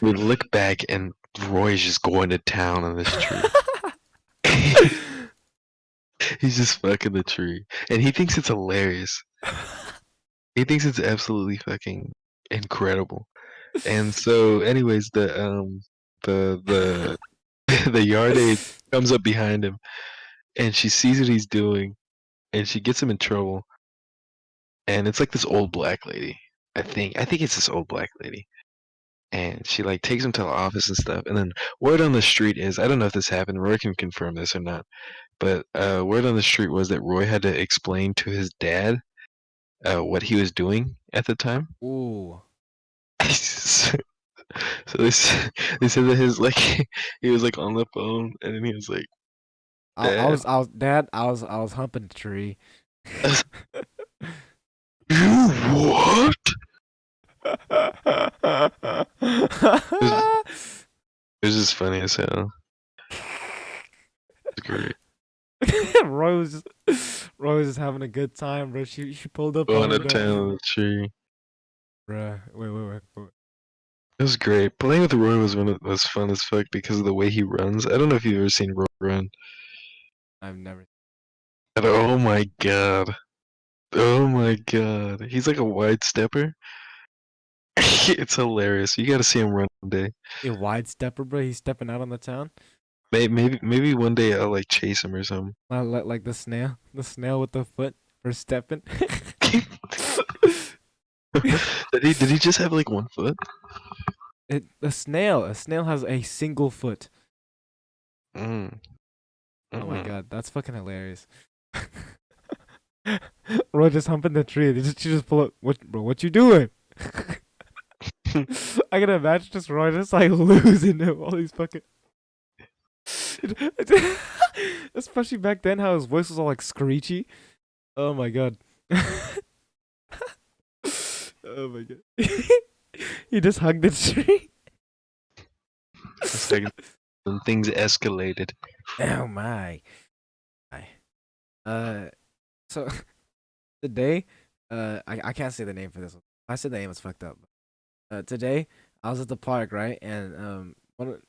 we look back and Roy's just going to town on this tree. He's just fucking the tree, and he thinks it's hilarious. He thinks it's absolutely fucking incredible. And so, anyways, the the yard aide comes up behind him, and she sees what he's doing, and she gets him in trouble. And it's like this old black lady. I think it's this old black lady, and she like takes him to the office and stuff. And then word on the street is, I don't know if this happened. Roy can confirm this or not, but word on the street was that Roy had to explain to his dad what he was doing at the time. Ooh. So they said that his like he was like on the phone and then he was like, I was Dad. I was humping the tree. You what? It was just funny as hell. It's great. Roy was just having a good time, bro. She pulled up Going on to him, town on the tree. bruh. Wait. It was great. Playing with Roy was fun as fuck because of the way he runs. I don't know if you've ever seen Roy run. I've never. But oh my god. Oh my god. He's like a wide stepper. It's hilarious. You gotta see him run one day. A wide stepper, bro. He's stepping out on the town. Maybe one day I'll like chase him or something. Like the snail with the foot for stepping. Did he just have like one foot? A snail has a single foot. Mm. Oh my god, that's fucking hilarious. Roy just humping the tree. She just pull up. What you doing? I can imagine just Roy just like losing him all these fucking. Especially back then, how his voice was all like screechy. Oh my god. Oh my god. He just hugged the tree. It's like when things escalated. Oh my. So today, I can't say the name for this one. If I said the name, it's fucked up. Today I was at the park, right, and one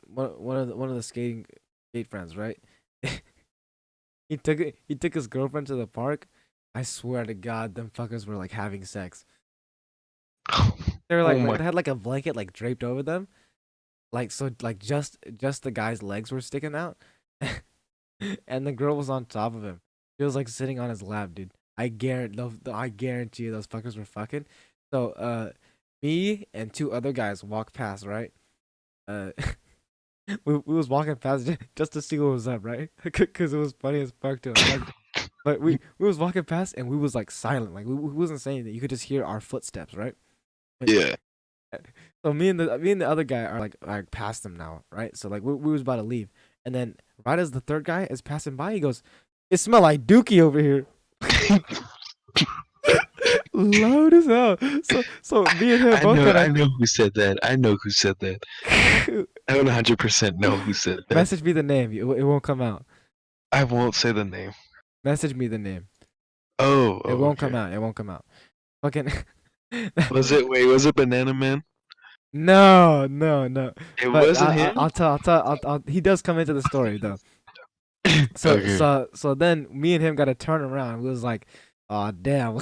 of the skate friends, right. He took his girlfriend to the park. I swear to God, them fuckers were like having sex. They were like, Oh my- they had like a blanket like draped over them, like so like just the guy's legs were sticking out, and the girl was on top of him. She was like sitting on his lap, dude. I guarantee you those fuckers were fucking. So me and two other guys walked past, right? We was walking past just to see what was up, right? Cause it was funny as fuck to us. Like, but we was walking past and we was like silent, like we wasn't saying anything. You could just hear our footsteps, right? Yeah. So me and the other guy are like past them now, right? So like we was about to leave, and then right as the third guy is passing by, he goes, "It smell like dookie over here." Loud as hell. So me and him both I know who said that. I know who said that. I don't 100% know who said that. Message me the name. It won't come out. I won't say the name. Message me the name. Oh, It won't okay. come out. It won't come out. Fucking. Was it Banana Man? No. It But wasn't him? I'll tell. He does come into the story though. So Okay. so then me and him got to turn around. We was like, oh damn.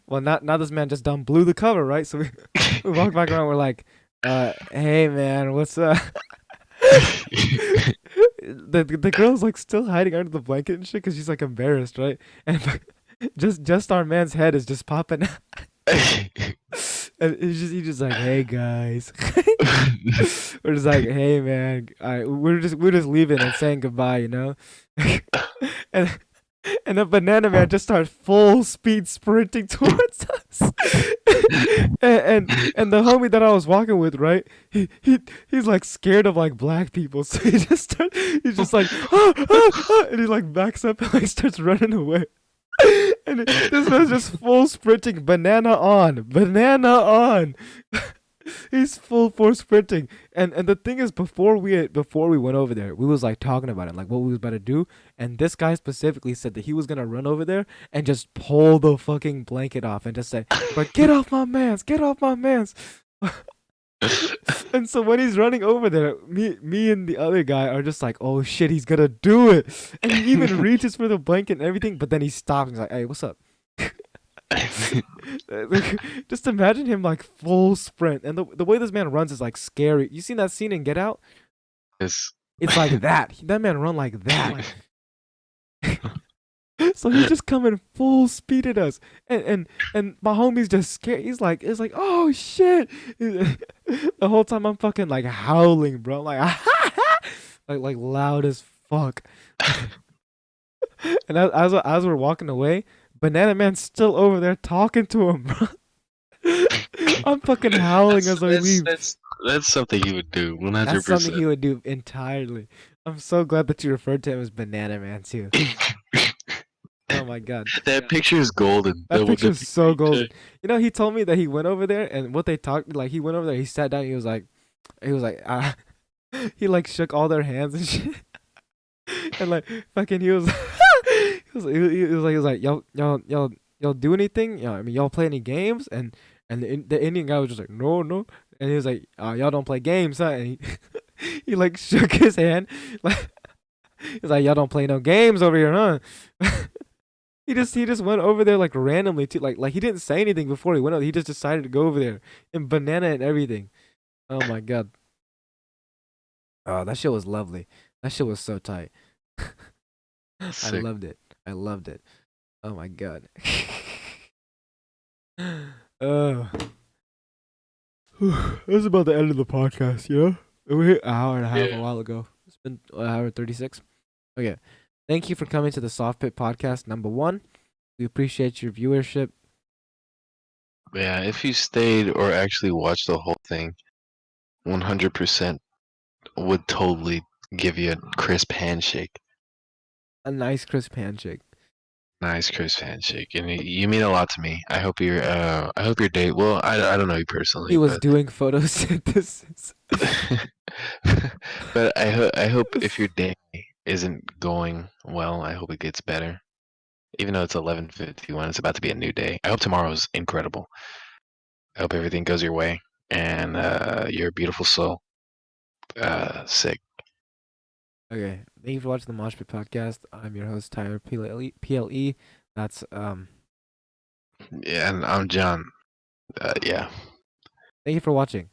Well, now this man just done blew the cover, right? So we walk back around. We're like, hey man, what's up? The girl's like still hiding under the blanket and shit because she's like embarrassed, right? And just our man's head is just popping out. And he's just like, hey guys. We're just like, hey man, we're just leaving and saying goodbye, you know. and and the banana man just starts full speed sprinting towards us. and the homie that I was walking with, right? He's like scared of like black people, so he's just like and he like backs up and like starts running away. And this man's just full sprinting, banana on. He's full force sprinting, and the thing is, before we went over there, we was like talking about it, like what we was about to do, and this guy specifically said that he was gonna run over there and just pull the fucking blanket off and just say, "But get off my man's, get off my man's." And so when he's running over there, me and the other guy are just like, "Oh shit, he's gonna do it!" And he even reaches for the blanket and everything, but then he stops. And he's like, "Hey, what's up?" Just imagine him like full sprint, and the way this man runs is like scary. You seen that scene in Get Out? Yes. It's like that. That man run like that. So he's just coming full speed at us, and my homie's just scared. He's like, it's like, oh shit! The whole time I'm fucking like howling, bro. I'm like, like loud as fuck. And as we're walking away, Banana Man's still over there talking to him, bro. I'm fucking howling as I leave. That's something he would do, 100%. That's something he would do entirely. I'm so glad that you referred to him as Banana Man too. Oh my god. That picture is golden. That picture is so picture- golden. You know, he told me that he went over there and what they talked like he went over there, he sat down, he was like he like shook all their hands and shit. And like fucking he was he was like y'all do anything? Yeah, I mean y'all play any games? And the Indian guy was just like no. And he was like, y'all don't play games, huh? And he he like shook his hand like he's like, y'all don't play no games over here, huh? He just went over there like randomly too, like he didn't say anything before he went over. He just decided to go over there and banana and everything. Oh my god. Oh, that shit was lovely. That shit was so tight. I Sick. loved it. I loved it. Oh my god. Oh, that's about the end of the podcast. You know, we hit an hour and a half a while ago. It's been an hour 36. Okay. Thank you for coming to the Soft Pit Podcast #1. We appreciate your viewership. Yeah, if you stayed or actually watched the whole thing, 100% would totally give you a crisp handshake. A nice crisp handshake. Nice crisp handshake, and you mean a lot to me. I hope your date. Well, I don't know you personally, He was but doing photosynthesis. but I hope if your day isn't going well, I hope it gets better. Even though it's 11:51, it's about to be a new day. I hope tomorrow's incredible. I hope everything goes your way, and you're a beautiful soul. Sick. Okay. Thank you for watching the Mosh Pit Podcast. I'm your host, Tyler PLE. That's Yeah, and I'm John. Yeah. Thank you for watching.